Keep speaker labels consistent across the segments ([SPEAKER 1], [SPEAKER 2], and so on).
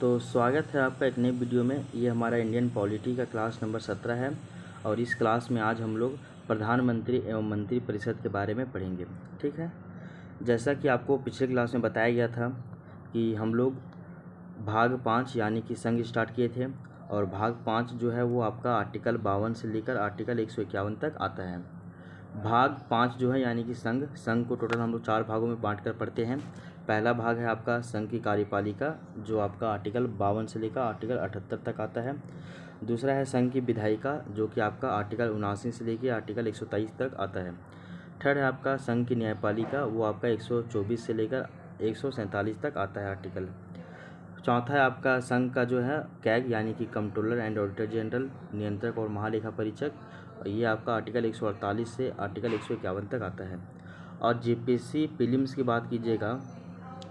[SPEAKER 1] तो स्वागत है आपका एक नई वीडियो में। ये हमारा इंडियन पॉलिटी का क्लास नंबर 17 है और इस क्लास में आज हम लोग प्रधानमंत्री एवं मंत्री परिषद के बारे में पढ़ेंगे। ठीक है, जैसा कि आपको पिछले क्लास में बताया गया था कि हम लोग भाग 5 यानी कि संघ स्टार्ट किए थे और भाग 5 जो है वो आपका आर्टिकल 52 से लेकर आर्टिकल 151 तक आता है। भाग 5 जो है यानी कि संघ को टोटल हम लोग 4 भागों में बांट कर पढ़ते हैं। पहला भाग है आपका संघ की कार्यपालिका जो आपका आर्टिकल 52 से लेकर आर्टिकल 78 तक आता है। दूसरा है संघ की विधायिका जो कि आपका आर्टिकल 79 से लेकर आर्टिकल 123 तक आता है। थर्ड है आपका संघ की न्यायपालिका, वो आपका 124 से लेकर 147 तक आता है आर्टिकल। चौथा है आपका संघ का जो है कैग यानी कि कंट्रोलर एंड ऑडिटर जनरल, नियंत्रक और महालेखा परीक्षक, और ये आपका आर्टिकल 148 से आर्टिकल 151 तक आता है। और जेपीएससी प्रीलिम्स की बात कीजिएगा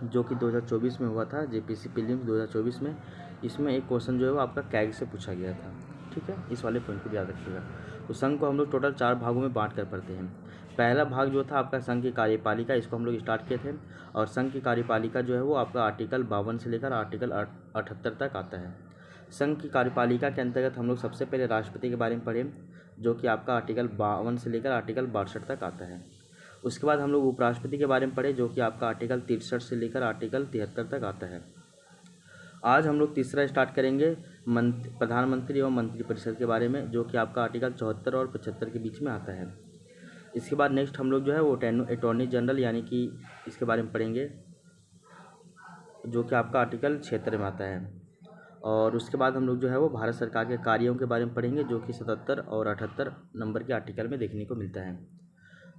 [SPEAKER 1] जो कि 2024 में हुआ था, जेपीएससी प्रीलिम्स 2024 में, इसमें एक क्वेश्चन जो है वो आपका कैग से पूछा गया था। ठीक है, इस वाले पॉइंट को याद रखिएगा। तो संघ को हम लोग टोटल 4 भागों में बांट कर पढ़ते हैं। पहला भाग जो था आपका संघ की कार्यपालिका, इसको हम लोग स्टार्ट किए थे और संघ की कार्यपालिका जो है वो आपका आर्टिकल 52 से लेकर आर्टिकल 78 तक आता है। संघ की कार्यपालिका के अंतर्गत हम लोग सबसे पहले राष्ट्रपति के बारे में पढ़े जो कि आपका आर्टिकल 52 से लेकर आर्टिकल 62 तक आता है। उसके बाद हम लोग उपराष्ट्रपति के बारे में पढ़े जो कि आपका आर्टिकल 63 से लेकर आर्टिकल 73 तक आता है। आज हम लोग तीसरा स्टार्ट करेंगे प्रधानमंत्री एवं मंत्रिपरिषद के बारे में जो कि आपका आर्टिकल 74 और 75 के बीच में आता है। इसके बाद नेक्स्ट हम लोग जो है वो अटॉर्नी जनरल यानी कि इसके बारे में पढ़ेंगे जो कि आपका आर्टिकल 76 में आता है। और उसके बाद हम लोग जो है वो भारत सरकार के कार्यों के बारे में पढ़ेंगे जो कि 77 और 78 नंबर के आर्टिकल में देखने को मिलता है।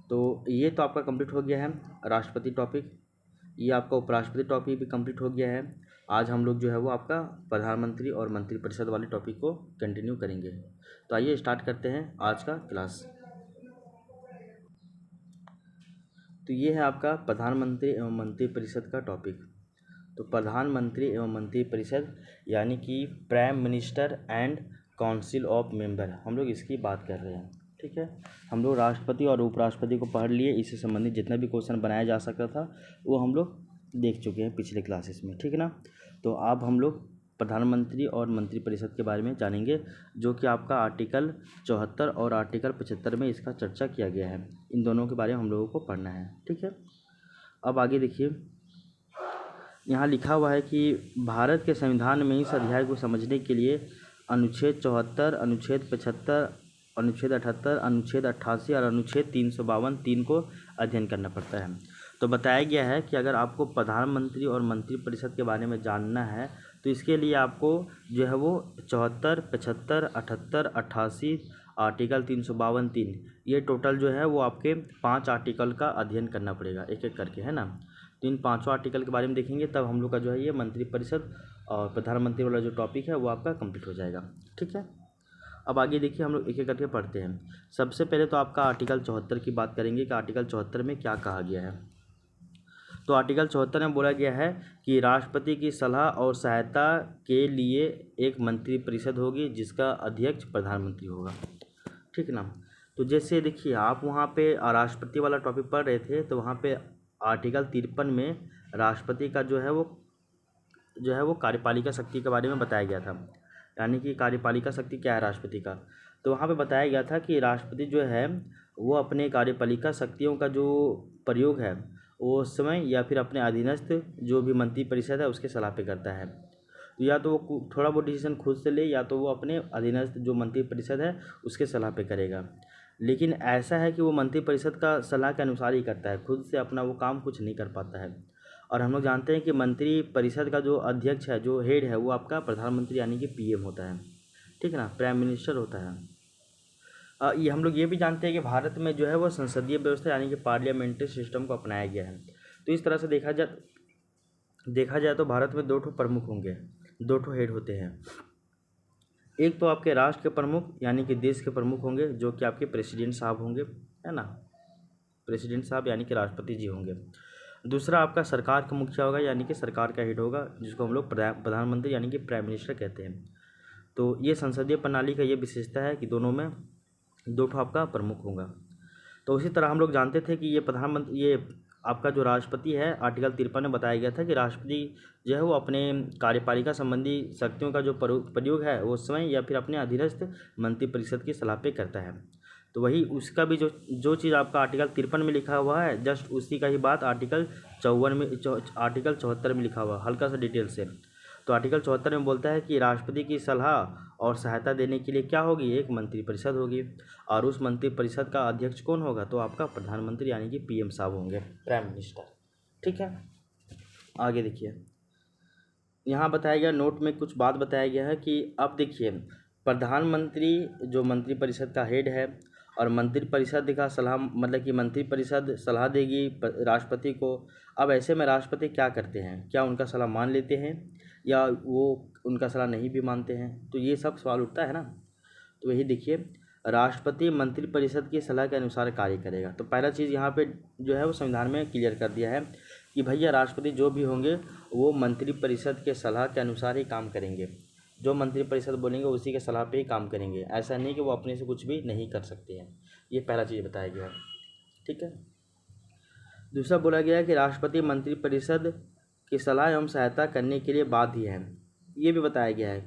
[SPEAKER 1] तो ये तो आपका कंप्लीट हो गया है राष्ट्रपति टॉपिक, ये आपका उपराष्ट्रपति टॉपिक भी कंप्लीट हो गया है। आज हम लोग जो है वो आपका प्रधानमंत्री और मंत्रिपरिषद वाले टॉपिक को कंटिन्यू करेंगे। तो आइए स्टार्ट करते हैं आज का क्लास। तो ये है आपका प्रधानमंत्री एवं मंत्रिपरिषद का टॉपिक। तो प्रधानमंत्री एवं मंत्रिपरिषद यानी कि prime minister and council of member, हम लोग इसकी बात कर रहे हैं। ठीक है, हम लोग राष्ट्रपति और उपराष्ट्रपति को पढ़ लिए, इससे संबंधित जितना भी क्वेश्चन बनाया जा सकता था वो हम लोग देख चुके हैं पिछले क्लासेस में। ठीक है ना, तो अब हम लोग प्रधानमंत्री और मंत्रिपरिषद के बारे में जानेंगे जो कि आपका आर्टिकल 74 और आर्टिकल 75 में इसका चर्चा किया गया है। इन दोनों के बारे में हम लोगों को पढ़ना है। ठीक है, अब आगे देखिए, यहाँ लिखा हुआ है कि भारत के संविधान में इस अध्याय को समझने के लिए अनुच्छेद 74, अनुच्छेद 75, अनुच्छेद 78, अनुच्छेद 88 और अनुच्छेद 352 को अध्ययन करना पड़ता है। तो बताया गया है कि अगर आपको प्रधानमंत्री और मंत्रिपरिषद के बारे में जानना है तो इसके लिए आपको जो है वो 74, 75, 78, 88, आर्टिकल 352 ये टोटल जो है वो आपके 5 आर्टिकल का अध्ययन करना पड़ेगा एक एक करके, है ना। तो इन 5 आर्टिकल के बारे में देखेंगे तब हम लोग का जो है ये मंत्रिपरिषद और प्रधानमंत्री वाला जो टॉपिक है वो आपका कंप्लीट हो जाएगा। ठीक है, अब आगे देखिए हम लोग एक एक करके पढ़ते हैं। सबसे पहले तो आपका आर्टिकल 74 की बात करेंगे कि आर्टिकल 74 में क्या कहा गया है। तो आर्टिकल 74 में बोला गया है कि राष्ट्रपति की सलाह और सहायता के लिए एक मंत्रिपरिषद होगी जिसका अध्यक्ष प्रधानमंत्री होगा। ठीक ना, तो जैसे देखिए आप वहाँ पे राष्ट्रपति वाला टॉपिक पढ़ रहे थे तो वहाँ पे आर्टिकल 53 में राष्ट्रपति का जो है वो कार्यपालिका शक्ति के बारे में बताया गया था, यानी कि कार्यपालिका शक्ति क्या है राष्ट्रपति का। तो वहाँ पे बताया गया था कि राष्ट्रपति जो है वो अपने कार्यपालिका शक्तियों का जो प्रयोग है वो उस समय या फिर अपने अधीनस्थ जो भी मंत्रिपरिषद है उसके सलाह पे करता है। तो या तो वो थोड़ा बहुत डिसीजन खुद से ले या तो वो अपने अधीनस्थ जो मंत्रिपरिषद है उसके सलाह पे करेगा। लेकिन ऐसा है कि वो मंत्रिपरिषद का सलाह के अनुसार ही करता है, खुद से अपना वो काम कुछ नहीं कर पाता है। और हम लोग जानते हैं कि मंत्रिपरिषद का जो अध्यक्ष है, जो हेड है, वो आपका प्रधानमंत्री यानी कि पीएम होता है। ठीक है ना, प्राइम मिनिस्टर होता है। ये हम लोग ये भी जानते हैं कि भारत में जो है वो संसदीय व्यवस्था यानी कि पार्लियामेंट्री सिस्टम को अपनाया गया है। तो इस तरह से देखा जाए तो भारत में 2 ठो प्रमुख होंगे, 2 ठो हेड होते हैं। एक तो आपके राष्ट्र के प्रमुख यानी कि देश के प्रमुख होंगे जो कि आपके प्रेसिडेंट साहब होंगे, है ना, प्रेसिडेंट साहब यानी कि राष्ट्रपति जी होंगे। दूसरा आपका सरकार का मुखिया होगा यानी कि सरकार का हेड होगा जिसको हम लोग प्रधानमंत्री यानी कि प्राइम मिनिस्टर कहते हैं। तो ये संसदीय प्रणाली का ये विशेषता है कि दोनों में 2 ठो आपका प्रमुख होगा। तो उसी तरह हम लोग जानते थे कि ये आपका जो राष्ट्रपति है आर्टिकल 53 में बताया गया था कि राष्ट्रपति जो है वो अपने कार्यपालिका संबंधी शक्तियों का जो प्रयोग है वो उस समय या फिर अपने अधीनस्थ मंत्रिपरिषद की सलाह पे करता है। तो वही उसका भी जो चीज़ आपका आर्टिकल 53 में लिखा हुआ है जस्ट उसी का ही बात आर्टिकल 74 में लिखा हुआ, हल्का सा डिटेल से। तो आर्टिकल 74 में बोलता है कि राष्ट्रपति की सलाह और सहायता देने के लिए क्या होगी, एक मंत्रिपरिषद होगी, और उस मंत्रिपरिषद का अध्यक्ष कौन होगा, तो आपका प्रधानमंत्री यानी कि पीएम साहब होंगे, प्राइम मिनिस्टर। ठीक है, आगे देखिए, यहाँ बताया गया नोट में कुछ बात बताया गया है कि अब देखिए प्रधानमंत्री जो मंत्रिपरिषद का हेड है और मंत्रिपरिषद का सलाह मतलब कि मंत्रिपरिषद सलाह देगी राष्ट्रपति को। अब ऐसे में राष्ट्रपति क्या करते हैं, क्या उनका सलाह मान लेते हैं या वो उनका सलाह नहीं भी मानते हैं, तो ये सब सवाल उठता है ना। तो यही देखिए, राष्ट्रपति मंत्रिपरिषद की सलाह के अनुसार कार्य करेगा। तो पहला चीज़ यहाँ पे जो है वो संविधान में क्लियर कर दिया है कि भैया राष्ट्रपति जो भी होंगे वो मंत्रिपरिषद के सलाह के अनुसार ही काम करेंगे, जो मंत्रिपरिषद बोलेंगे उसी के सलाह पे ही काम करेंगे, ऐसा नहीं कि वो अपने से कुछ भी नहीं कर सकते हैं। ये पहला चीज़ बताया गया है। ठीक है, दूसरा बोला गया है कि राष्ट्रपति मंत्रिपरिषद की सलाह एवं सहायता करने के लिए बाध्य है, ये भी बताया गया है।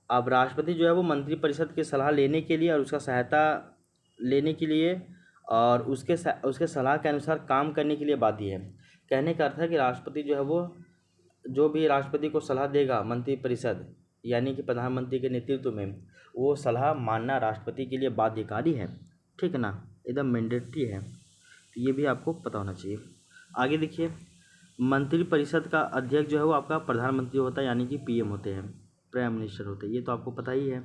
[SPEAKER 1] अब राष्ट्रपति जो है वो मंत्रिपरिषद की सलाह लेने के लिए और उसका सहायता लेने के लिए और उसके सलाह के अनुसार काम करने के लिए बाध्य है। कहने का अर्थ है कि राष्ट्रपति जो है वो जो भी राष्ट्रपति को सलाह देगा मंत्रिपरिषद यानी कि प्रधानमंत्री के नेतृत्व में, वो सलाह मानना राष्ट्रपति के लिए बाध्यकारी है। ठीक है ना, एकदम मैंडेटरी है, तो ये भी आपको पता होना चाहिए। आगे देखिए, मंत्रिपरिषद का अध्यक्ष जो है वो आपका प्रधानमंत्री होता है यानी कि पीएम होते हैं, प्राइम मिनिस्टर होते हैं, ये तो आपको पता ही है।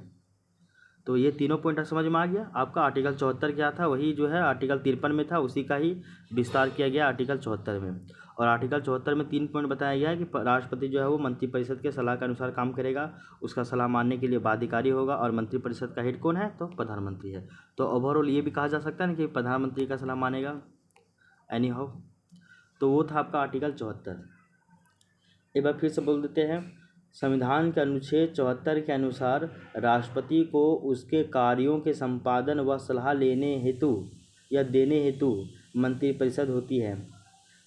[SPEAKER 1] तो ये तीनों पॉइंट समझ में आ गया। आपका आर्टिकल 74 क्या था, वही जो है आर्टिकल 53 में था, उसी का ही विस्तार किया गया आर्टिकल 74 में। और आर्टिकल 74 में 3 पॉइंट बताया गया है कि राष्ट्रपति जो है वो मंत्रिपरिषद के सलाह के अनुसार काम करेगा, उसका सलाह मानने के लिए बाध्यकारी होगा, और मंत्रिपरिषद का हेड कौन है, तो प्रधानमंत्री है। तो ओवरऑल ये भी कहा जा सकता है ना कि प्रधानमंत्री का सलाह मानेगा एनी हाउ। तो वो था आपका आर्टिकल 74। एक बार फिर से बोल देते हैं, संविधान के अनुच्छेद 74 के अनुसार राष्ट्रपति को उसके कार्यों के संपादन व सलाह लेने हेतु या देने हेतु मंत्रिपरिषद होती है,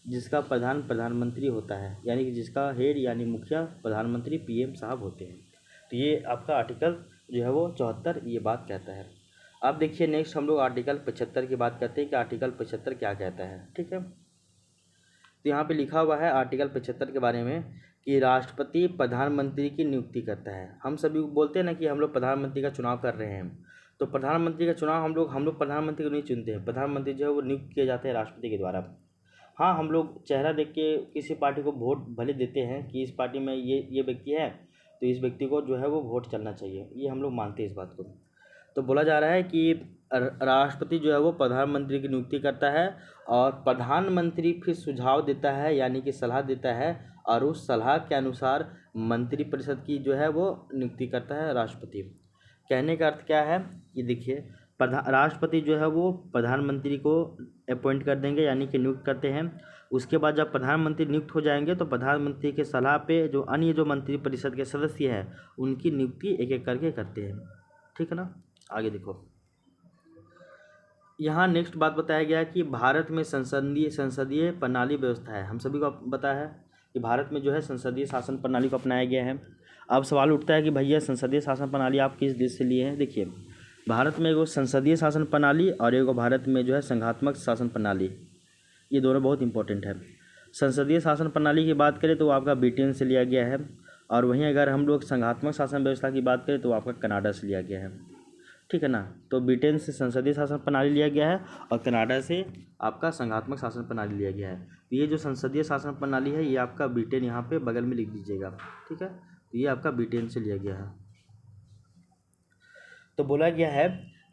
[SPEAKER 1] जिसका प्रधान प्रधानमंत्री होता है, यानी कि जिसका हेड यानी मुखिया प्रधानमंत्री पीएम साहब होते हैं। तो ये आपका आर्टिकल जो है वो 74 ये बात कहता है। अब देखिए नेक्स्ट हम लोग आर्टिकल 75 की बात करते हैं कि आर्टिकल 75 क्या कहता है। ठीक है, तो यहाँ पे लिखा हुआ है आर्टिकल 75 के बारे में कि राष्ट्रपति प्रधानमंत्री की नियुक्ति करता है। हम सभी बोलते हैं ना कि हम लोग प्रधानमंत्री का चुनाव कर रहे हैं, तो प्रधानमंत्री का चुनाव हम लोग प्रधानमंत्री को नहीं चुनते हैं, प्रधानमंत्री जो है वो नियुक्त किए जाते हैं राष्ट्रपति के द्वारा। हाँ, हम लोग चेहरा देख के किसी पार्टी को वोट भले देते हैं कि इस पार्टी में ये व्यक्ति है तो इस व्यक्ति को जो है वो वोट चलना चाहिए, ये हम लोग मानते हैं इस बात को। तो बोला जा रहा है कि राष्ट्रपति जो है वो प्रधानमंत्री की नियुक्ति करता है और प्रधानमंत्री फिर सुझाव देता है यानी कि सलाह देता है, और उस सलाह के अनुसार मंत्रिपरिषद की जो है वो नियुक्ति करता है राष्ट्रपति। कहने का अर्थ क्या है, ये देखिए राष्ट्रपति जो है वो प्रधानमंत्री को अपॉइंट कर देंगे यानी कि नियुक्त करते हैं। उसके बाद जब प्रधानमंत्री नियुक्त हो जाएंगे तो प्रधानमंत्री के सलाह पे जो अन्य जो मंत्रिपरिषद के सदस्य हैं उनकी नियुक्ति एक एक करके करते हैं। ठीक है ना, आगे देखो, यहाँ नेक्स्ट बात बताया गया कि भारत में संसदीय प्रणाली व्यवस्था है। हम सभी को पता है कि भारत में जो है संसदीय शासन प्रणाली को अपनाया गया है। अब सवाल उठता है कि भैया संसदीय शासन प्रणाली आप किस देश से लिए हैं। देखिए, भारत में एगो संसदीय शासन प्रणाली और एगो भारत में जो है संघात्मक शासन प्रणाली, ये दोनों बहुत इंपॉर्टेंट है। संसदीय शासन प्रणाली की बात करें तो आपका ब्रिटेन से लिया गया है, और वहीं अगर हम लोग संघात्मक शासन व्यवस्था की बात करें तो आपका कनाडा से लिया गया है। ठीक है ना, तो ब्रिटेन से संसदीय शासन प्रणाली लिया गया है और कनाडा से आपका संघात्मक शासन प्रणाली लिया गया है। तो ये जो संसदीय शासन प्रणाली है ये आपका ब्रिटेन यहाँ पे बगल में लिख दीजिएगा। ठीक है, तो ये आपका ब्रिटेन से लिया गया है। तो बोला गया है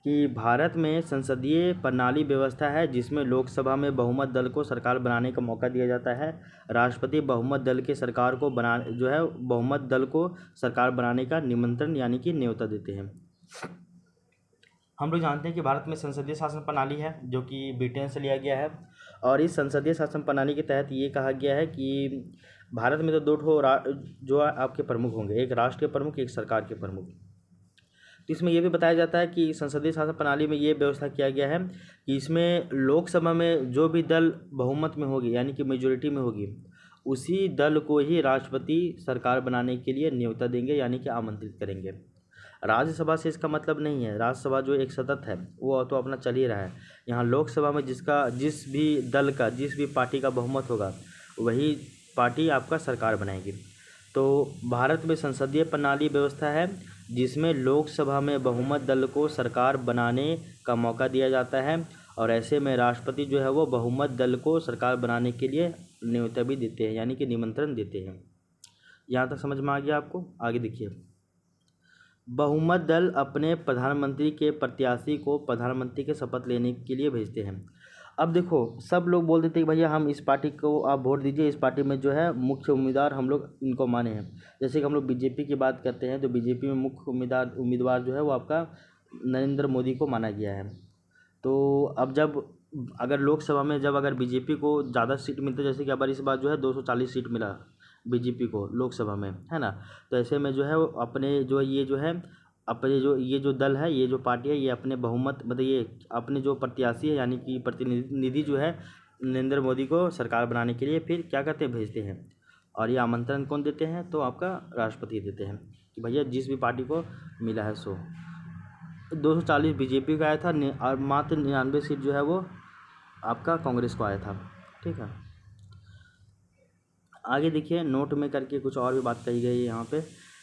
[SPEAKER 1] कि भारत में संसदीय प्रणाली व्यवस्था है जिसमें लोकसभा में बहुमत दल को सरकार बनाने का मौका दिया जाता है। राष्ट्रपति बहुमत दल के सरकार को बहुमत दल को सरकार बनाने का निमंत्रण यानी कि न्योता देते हैं। हम लोग जानते हैं कि भारत में संसदीय शासन प्रणाली है जो कि ब्रिटेन से लिया गया है, और इस संसदीय शासन प्रणाली के तहत ये कहा गया है कि भारत में तो दो ठो जो आपके प्रमुख होंगे, एक राष्ट्र के प्रमुख एक सरकार के प्रमुख। तो इसमें ये भी बताया जाता है कि संसदीय शासन प्रणाली में ये व्यवस्था किया गया है कि इसमें लोकसभा में जो भी दल बहुमत में होगी यानी कि मेजोरिटी में होगी, उसी दल को ही राष्ट्रपति सरकार बनाने के लिए न्योता देंगे यानी कि आमंत्रित करेंगे। राज्यसभा से इसका मतलब नहीं है, राज्यसभा जो एक सतत है वो तो अपना चल ही रहा है। यहाँ लोकसभा में जिस भी दल का, जिस भी पार्टी का बहुमत होगा वही पार्टी आपका सरकार बनाएगी। तो भारत में संसदीय प्रणाली व्यवस्था है जिसमें लोकसभा में बहुमत दल को सरकार बनाने का मौका दिया जाता है, और ऐसे में राष्ट्रपति जो है वो बहुमत दल को सरकार बनाने के लिए न्योता भी देते हैं यानी कि निमंत्रण देते हैं। यहाँ तक समझ में आ गया आपको? आगे देखिए, बहुमत दल अपने प्रधानमंत्री के प्रत्याशी को प्रधानमंत्री के शपथ लेने के लिए भेजते हैं। अब देखो, सब लोग बोल देते हैं कि भैया हम इस पार्टी को आप वोट दीजिए, इस पार्टी में जो है मुख्य उम्मीदवार हम लोग इनको माने हैं। जैसे कि हम लोग बीजेपी की बात करते हैं तो बीजेपी में मुख्य उम्मीदवार जो है वो आपका नरेंद्र मोदी को माना गया है। तो अब जब अगर लोकसभा में जब अगर बीजेपी को ज़्यादा सीट मिलती है, जैसे कि अब इस बार जो है 240 सीट मिला बीजेपी को लोकसभा में, है ना, तो ऐसे में जो है वो अपने जो ये जो है अपने जो ये जो दल है, ये जो पार्टी है, ये अपने बहुमत मतलब ये अपने जो प्रत्याशी है यानी कि प्रतिनिधि जो है नरेंद्र मोदी को सरकार बनाने के लिए फिर क्या करते हैं, भेजते हैं। और ये आमंत्रण कौन देते हैं? तो आपका राष्ट्रपति देते हैं कि भैया जिस भी पार्टी को मिला है सो। 240 बीजेपी का आया था और मात्र 99 सीट जो है वो आपका कांग्रेस को आया था। ठीक है, आगे देखिए, नोट में करके कुछ और भी बात कही गई है यहाँ पे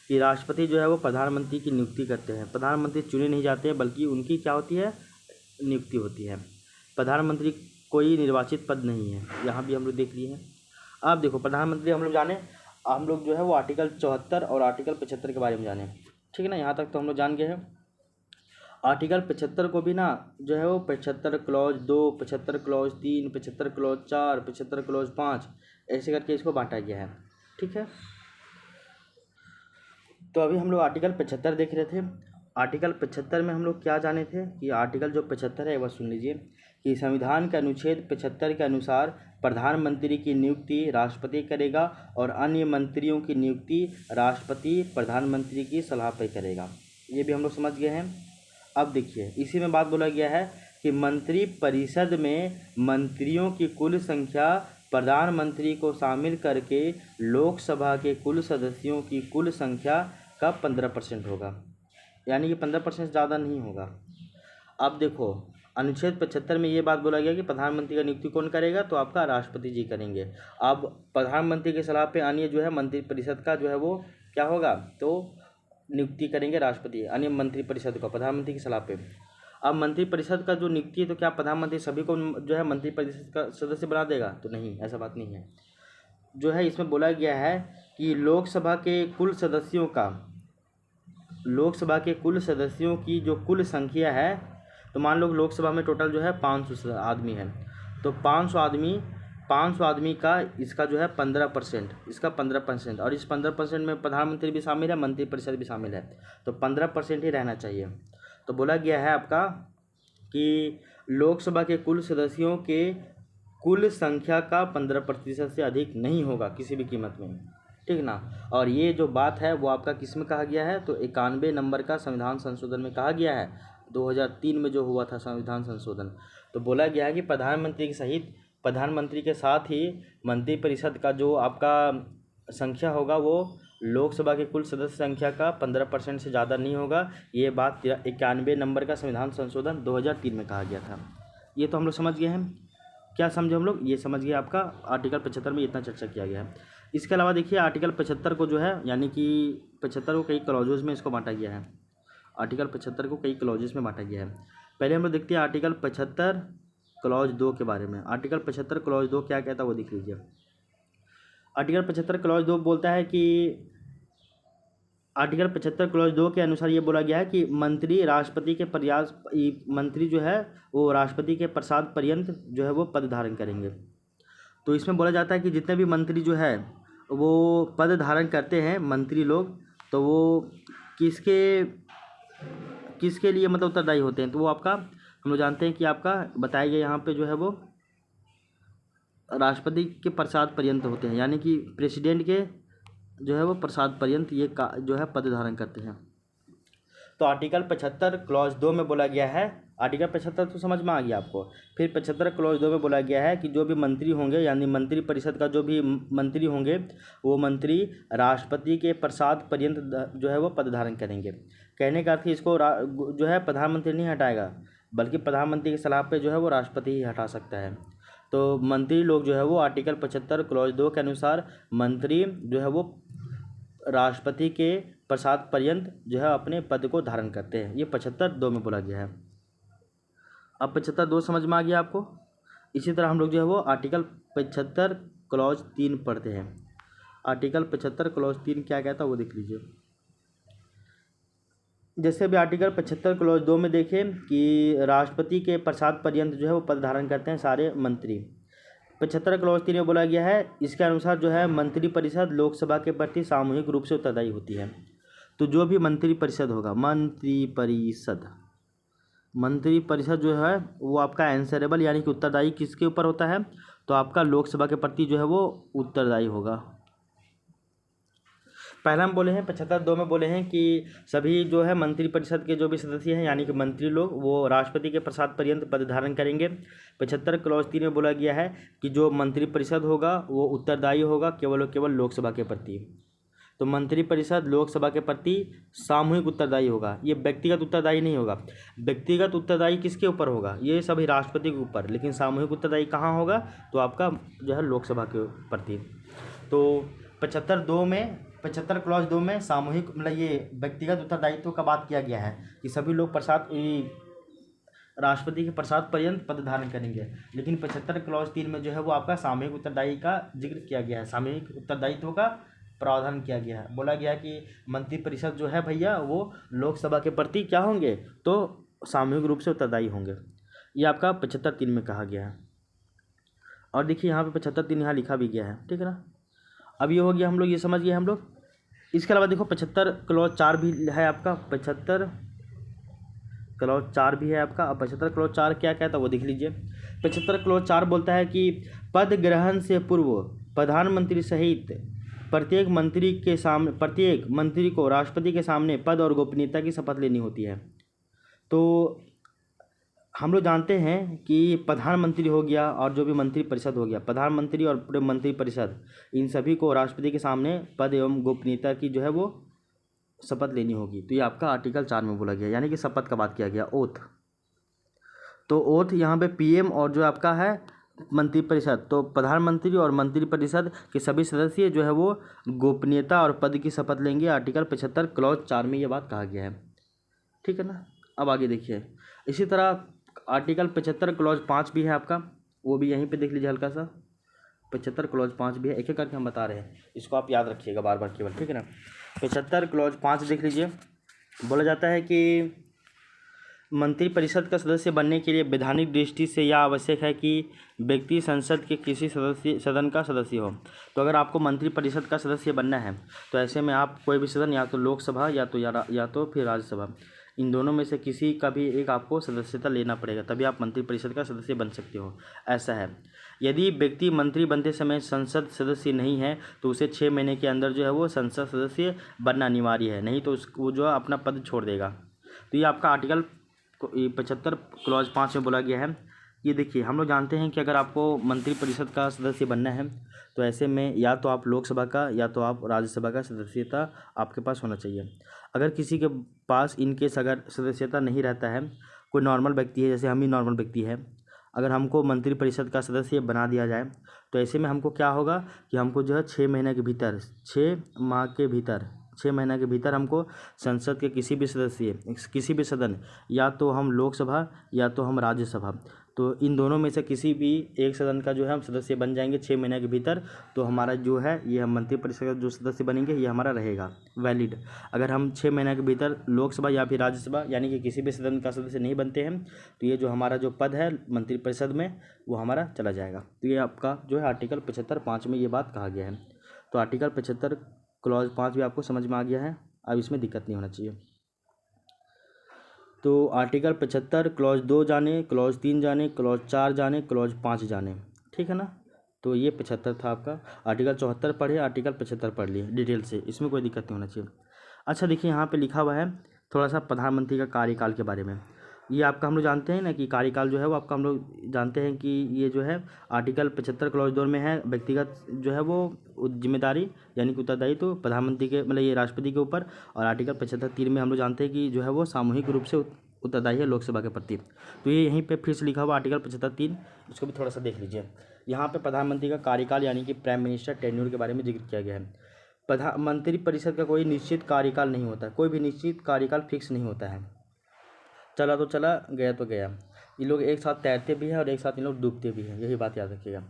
[SPEAKER 1] कि राष्ट्रपति जो है वो प्रधानमंत्री की नियुक्ति करते हैं। प्रधानमंत्री चुने नहीं जाते हैं बल्कि उनकी क्या होती है, नियुक्ति होती है। प्रधानमंत्री कोई निर्वाचित पद नहीं है, यहाँ भी हम लोग देख लिए हैं। अब देखो, प्रधानमंत्री हम लोग जो है वो आर्टिकल 74 और आर्टिकल 75 के बारे में जाने। ठीक है ना, यहाँ तक तो हम लोग जान गए हैं। आर्टिकल 75 को भी ना जो है वो 75 क्लॉज 2, 75 क्लॉज 3, 75 क्लॉज 4, 75 क्लॉज 5 ऐसे करके इसको बांटा गया है। ठीक है, तो अभी हम लोग आर्टिकल 75 देख रहे थे। आर्टिकल 75 में हम लोग क्या जाने थे कि आर्टिकल जो 75 है वह सुन लीजिए कि संविधान के अनुच्छेद 75 के अनुसार प्रधानमंत्री की नियुक्ति राष्ट्रपति करेगा और अन्य मंत्रियों की नियुक्ति राष्ट्रपति प्रधानमंत्री की सलाह पर करेगा। ये भी हम लोग समझ गए हैं। अब देखिए, इसी में बात बोला गया है कि मंत्री परिषद में मंत्रियों की कुल संख्या प्रधानमंत्री को शामिल करके लोकसभा के कुल सदस्यों की कुल संख्या का 15% होगा, यानी कि 15% ज़्यादा नहीं होगा। अब देखो, अनुच्छेद 75 में ये बात बोला गया कि प्रधानमंत्री का नियुक्ति कौन करेगा, तो आपका राष्ट्रपति जी करेंगे। अब प्रधानमंत्री की सलाह पे अन्य जो है मंत्री परिषद का जो है वो क्या होगा, तो नियुक्ति करेंगे राष्ट्रपति, अन्य मंत्री परिषद को प्रधानमंत्री की सलाह पे। अब मंत्री परिषद का जो नियुक्ति है तो क्या प्रधानमंत्री सभी को जो है मंत्री परिषद का सदस्य बना देगा? तो नहीं, ऐसा बात नहीं है। जो है इसमें बोला गया है कि लोकसभा के कुल सदस्यों की जो कुल संख्या है, तो मान लो लोकसभा में टोटल जो है 500 आदमी है, तो 500 आदमी का इसका जो है 15%, इसका 15%, और इस 15% में प्रधानमंत्री भी शामिल है, मंत्री परिषद भी शामिल है, तो 15% ही रहना चाहिए। तो बोला गया है आपका कि लोकसभा के कुल सदस्यों के कुल संख्या का 15% से अधिक नहीं होगा किसी भी कीमत में। ठीक ना, और ये जो बात है वो आपका किस में कहा गया है, तो 91 नंबर का संविधान संशोधन में कहा गया है, 2003 में जो हुआ था संविधान संशोधन। तो बोला गया है कि प्रधानमंत्री के साथ ही मंत्रिपरिषद का जो आपका संख्या होगा वो लोकसभा के कुल सदस्य संख्या का 15% से ज़्यादा नहीं होगा। ये बात 91 नंबर का संविधान संशोधन 2003 में कहा गया था। ये तो हम लोग समझ गए हैं। क्या समझे हम लोग? ये समझ गए आपका आर्टिकल 75 में इतना चर्चा किया गया है। इसके अलावा देखिए, आर्टिकल 75 को जो है यानी कि 75 को कई क्लॉजेज में इसको बांटा गया है। आर्टिकल 75 को कई क्लॉजेज में बांटा गया है। पहले हम लोग देखते हैं आर्टिकल 75 क्लॉज 2 के बारे में। आर्टिकल 75 क्लॉज 2 क्या कहता है वो देख लीजिए। आर्टिकल 75 क्लॉज 2 बोलता है कि आर्टिकल 75 क्लॉज 2 के अनुसार ये बोला गया है कि मंत्री जो है वो राष्ट्रपति के प्रसाद पर्यंत जो है वो पद धारण करेंगे। तो इसमें बोला जाता है कि जितने भी मंत्री जो है वो पद धारण करते हैं मंत्री लोग, तो वो किसके लिए मतलब उत्तरदायी होते हैं, तो वो आपका हम लोग जानते हैं कि आपका बताया गया यहाँ पे जो है वो राष्ट्रपति के प्रसाद पर्यंत होते हैं, यानी कि प्रेसिडेंट के जो है वो प्रसाद पर्यंत ये जो है पद धारण करते हैं। तो आर्टिकल 75 क्लॉज 2 में बोला गया है, आर्टिकल 75 तो समझ में आ गया आपको। फिर 75 क्लॉज 2 में बोला गया है कि जो भी मंत्री होंगे यानी मंत्री परिषद का जो भी मंत्री होंगे वो मंत्री राष्ट्रपति के प्रसाद पर्यंत जो है वो पद धारण करेंगे। कहने का अर्थ इसको जो है प्रधानमंत्री नहीं हटाएगा, बल्कि प्रधानमंत्री की सलाह पे जो है वो राष्ट्रपति ही हटा सकता है। तो मंत्री लोग जो है वो आर्टिकल 75 क्लॉज 2 के अनुसार मंत्री जो है वो राष्ट्रपति के प्रसाद पर्यंत जो है अपने पद को धारण करते हैं। ये 75(2) में बोला गया है। अब 75(2) समझ में आ गया आपको। इसी तरह हम लोग जो है वो आर्टिकल 75 क्लॉज 3 पढ़ते हैं। आर्टिकल 75 क्लॉज 3 क्या कहता है वो देख लीजिए। जैसे अभी आर्टिकल 75 क्लॉज 2 में देखें कि राष्ट्रपति के प्रसाद पर्यंत जो है वो पद धारण करते हैं सारे मंत्री। 75 क्लॉज 3 में बोला गया है इसके अनुसार जो है मंत्री परिषद लोकसभा के प्रति सामूहिक रूप से उत्तरदायी होती है। तो जो भी मंत्री परिषद होगा, मंत्री परिषद जो है वो आपका आंसरेबल यानी कि उत्तरदायी किसके ऊपर होता है, तो आपका लोकसभा के प्रति जो है वो उत्तरदायी होगा। पहला हम बोले हैं 75(2) में बोले हैं कि सभी जो है मंत्री परिषद के जो भी सदस्य हैं यानी कि मंत्री लोग वो राष्ट्रपति के प्रसाद पर्यंत पद धारण करेंगे। 75 क्लॉज 3 में बोला गया है कि जो मंत्री परिषद होगा वो उत्तरदायी होगा केवल और केवल लोकसभा के प्रति। तो मंत्री परिषद लोकसभा के प्रति सामूहिक उत्तरदायी होगा, ये व्यक्तिगत उत्तरदायी नहीं होगा। व्यक्तिगत उत्तरदायी किसके ऊपर होगा, ये सभी राष्ट्रपति के ऊपर, लेकिन सामूहिक उत्तरदायी कहाँ होगा, तो आपका जो है लोकसभा के प्रति। तो 75 क्लॉज 2 में सामूहिक मतलब ये व्यक्तिगत उत्तरदायित्व का बात किया गया है कि सभी लोग राष्ट्रपति के प्रसाद पर्यंत पद धारण करेंगे। लेकिन 75 क्लॉज 3 में जो है वो आपका सामूहिक उत्तरदायी का जिक्र किया गया है, सामूहिक उत्तरदायित्व का प्रावधान किया गया है। बोला गया है कि मंत्री परिषद जो है भैया वो लोकसभा के प्रति क्या होंगे, तो सामूहिक रूप से उत्तरदायी होंगे। ये आपका 75(3) में कहा गया है। और देखिए यहाँ पे 75(3) यहाँ लिखा भी गया है, ठीक है ना। अब ये हो गया, हम लोग ये समझ गए हम लोग। इसके अलावा देखो 75 क्लॉज 4 भी है आपका, 75 क्लॉज 4 भी है आपका। अब 75 क्लॉज 4 क्या कहता है वो देख लीजिए। 75 क्लॉज 4 बोलता है कि पद ग्रहण से पूर्व प्रधानमंत्री सहित प्रत्येक मंत्री को राष्ट्रपति के सामने पद और गोपनीयता की शपथ लेनी होती है। तो हम लोग जानते हैं कि प्रधानमंत्री हो गया और जो भी मंत्री परिषद हो गया, प्रधानमंत्री और पूरे मंत्री परिषद, इन सभी को राष्ट्रपति के सामने पद एवं गोपनीयता की जो है वो शपथ लेनी होगी। तो ये आपका आर्टिकल 4 में बोला गया, यानी कि शपथ का बात किया गया, ओथ। तो ओथ यहाँ पे पीएम और जो आपका है मंत्री परिषद, तो प्रधानमंत्री और मंत्री परिषद के सभी सदस्य जो है वो गोपनीयता और पद की शपथ लेंगे। आर्टिकल 75 क्लॉज 4 में ये बात कहा गया है, ठीक है ना। अब आगे देखिए, इसी तरह आर्टिकल 75 क्लॉज 5 भी है आपका, वो भी यहीं पे देख लीजिए हल्का सा। 75 क्लॉज 5 भी है, एक एक करके हम बता रहे हैं, इसको आप याद रखिएगा बार बार केवल, ठीक है ना। 75 क्लॉज 5 देख लीजिए। बोला जाता है कि मंत्री परिषद का सदस्य बनने के लिए वैधानिक दृष्टि से यह आवश्यक है कि व्यक्ति संसद के किसी सदन का सदस्य हो। तो अगर आपको मंत्री परिषद का सदस्य बनना है तो ऐसे में आप कोई भी सदन, या तो लोकसभा या तो फिर राज्यसभा, इन दोनों में से किसी का भी एक आपको सदस्यता लेना पड़ेगा, तभी आप मंत्री परिषद का सदस्य बन सकते हो, ऐसा है। यदि व्यक्ति मंत्री बनते समय संसद सदस्य नहीं है तो उसे 6 महीने के अंदर जो है वो संसद सदस्य बनना अनिवार्य है, नहीं तो वो जो है अपना पद छोड़ देगा। तो ये आपका आर्टिकल 75 क्लॉज 5 में बोला गया है। ये देखिए, हम लोग जानते हैं कि अगर आपको मंत्री परिषद का सदस्य बनना है तो ऐसे में या तो आप लोकसभा का या तो आप राज्यसभा का सदस्यता आपके पास होना चाहिए। अगर किसी के पास इनकेस अगर सदस्यता नहीं रहता है, कोई नॉर्मल व्यक्ति है, जैसे हम ही नॉर्मल व्यक्ति है, अगर हमको मंत्री परिषद का सदस्य बना दिया जाए तो ऐसे में हमको क्या होगा कि हमको जो है 6 महीने के भीतर, 6 महीने के भीतर हमको संसद के किसी भी सदन, या तो हम लोकसभा या तो हम राज्यसभा, तो इन दोनों में से किसी भी एक सदन का जो है हम सदस्य बन जाएंगे 6 महीने के भीतर। तो हमारा जो है ये हम मंत्री परिषद का जो सदस्य बनेंगे ये हमारा रहेगा वैलिड। अगर हम 6 महीने के भीतर लोकसभा या फिर राज्यसभा यानी कि किसी भी सदन का सदस्य नहीं बनते हैं तो ये जो हमारा जो पद है मंत्री परिषद में वो हमारा चला जाएगा। तो ये आपका जो है आर्टिकल 75(5) में ये बात कहा गया है। तो आर्टिकल 75 क्लॉज 5 भी आपको समझ में आ गया है, अब इसमें दिक्कत नहीं होना चाहिए। तो आर्टिकल 75 क्लॉज 2 जाने, क्लॉज 3 जाने, क्लॉज 4 जाने, क्लॉज 5 जाने, ठीक है ना। तो ये 75 था आपका। आर्टिकल 74 पढ़े, आर्टिकल 75 पढ़ लिए डिटेल से, इसमें कोई दिक्कत नहीं होना चाहिए। अच्छा देखिए, यहाँ पे लिखा हुआ है थोड़ा सा प्रधानमंत्री का कार्यकाल के बारे में। ये आपका हम लोग जानते हैं ना कि कार्यकाल जो है वो आपका हम लोग जानते हैं कि ये जो है आर्टिकल 75 क्लॉज 2 में है, व्यक्तिगत जो है वो जिम्मेदारी यानी कि उत्तरदायित्व तो प्रधानमंत्री के मतलब ये राष्ट्रपति के ऊपर, और आर्टिकल 75(3) में हम लोग जानते हैं कि जो है वो सामूहिक रूप से उत्तरदायी है लोकसभा के प्रति। तो ये यहीं पे फिर से लिखा हुआ आर्टिकल 75(3), इसको भी थोड़ा सा देख लीजिए। यहाँ पे प्रधानमंत्री का कार्यकाल यानी कि प्राइम मिनिस्टर टेन्योर के बारे में जिक्र किया गया है। प्रधानमंत्री परिषद का कोई निश्चित कार्यकाल नहीं होता, कोई भी निश्चित कार्यकाल फिक्स नहीं होता है। चला तो चला, गया तो गया। ये लोग एक साथ तैरते भी हैं और एक साथ इन लोग डूबते भी हैं, यही बात याद रखिएगा।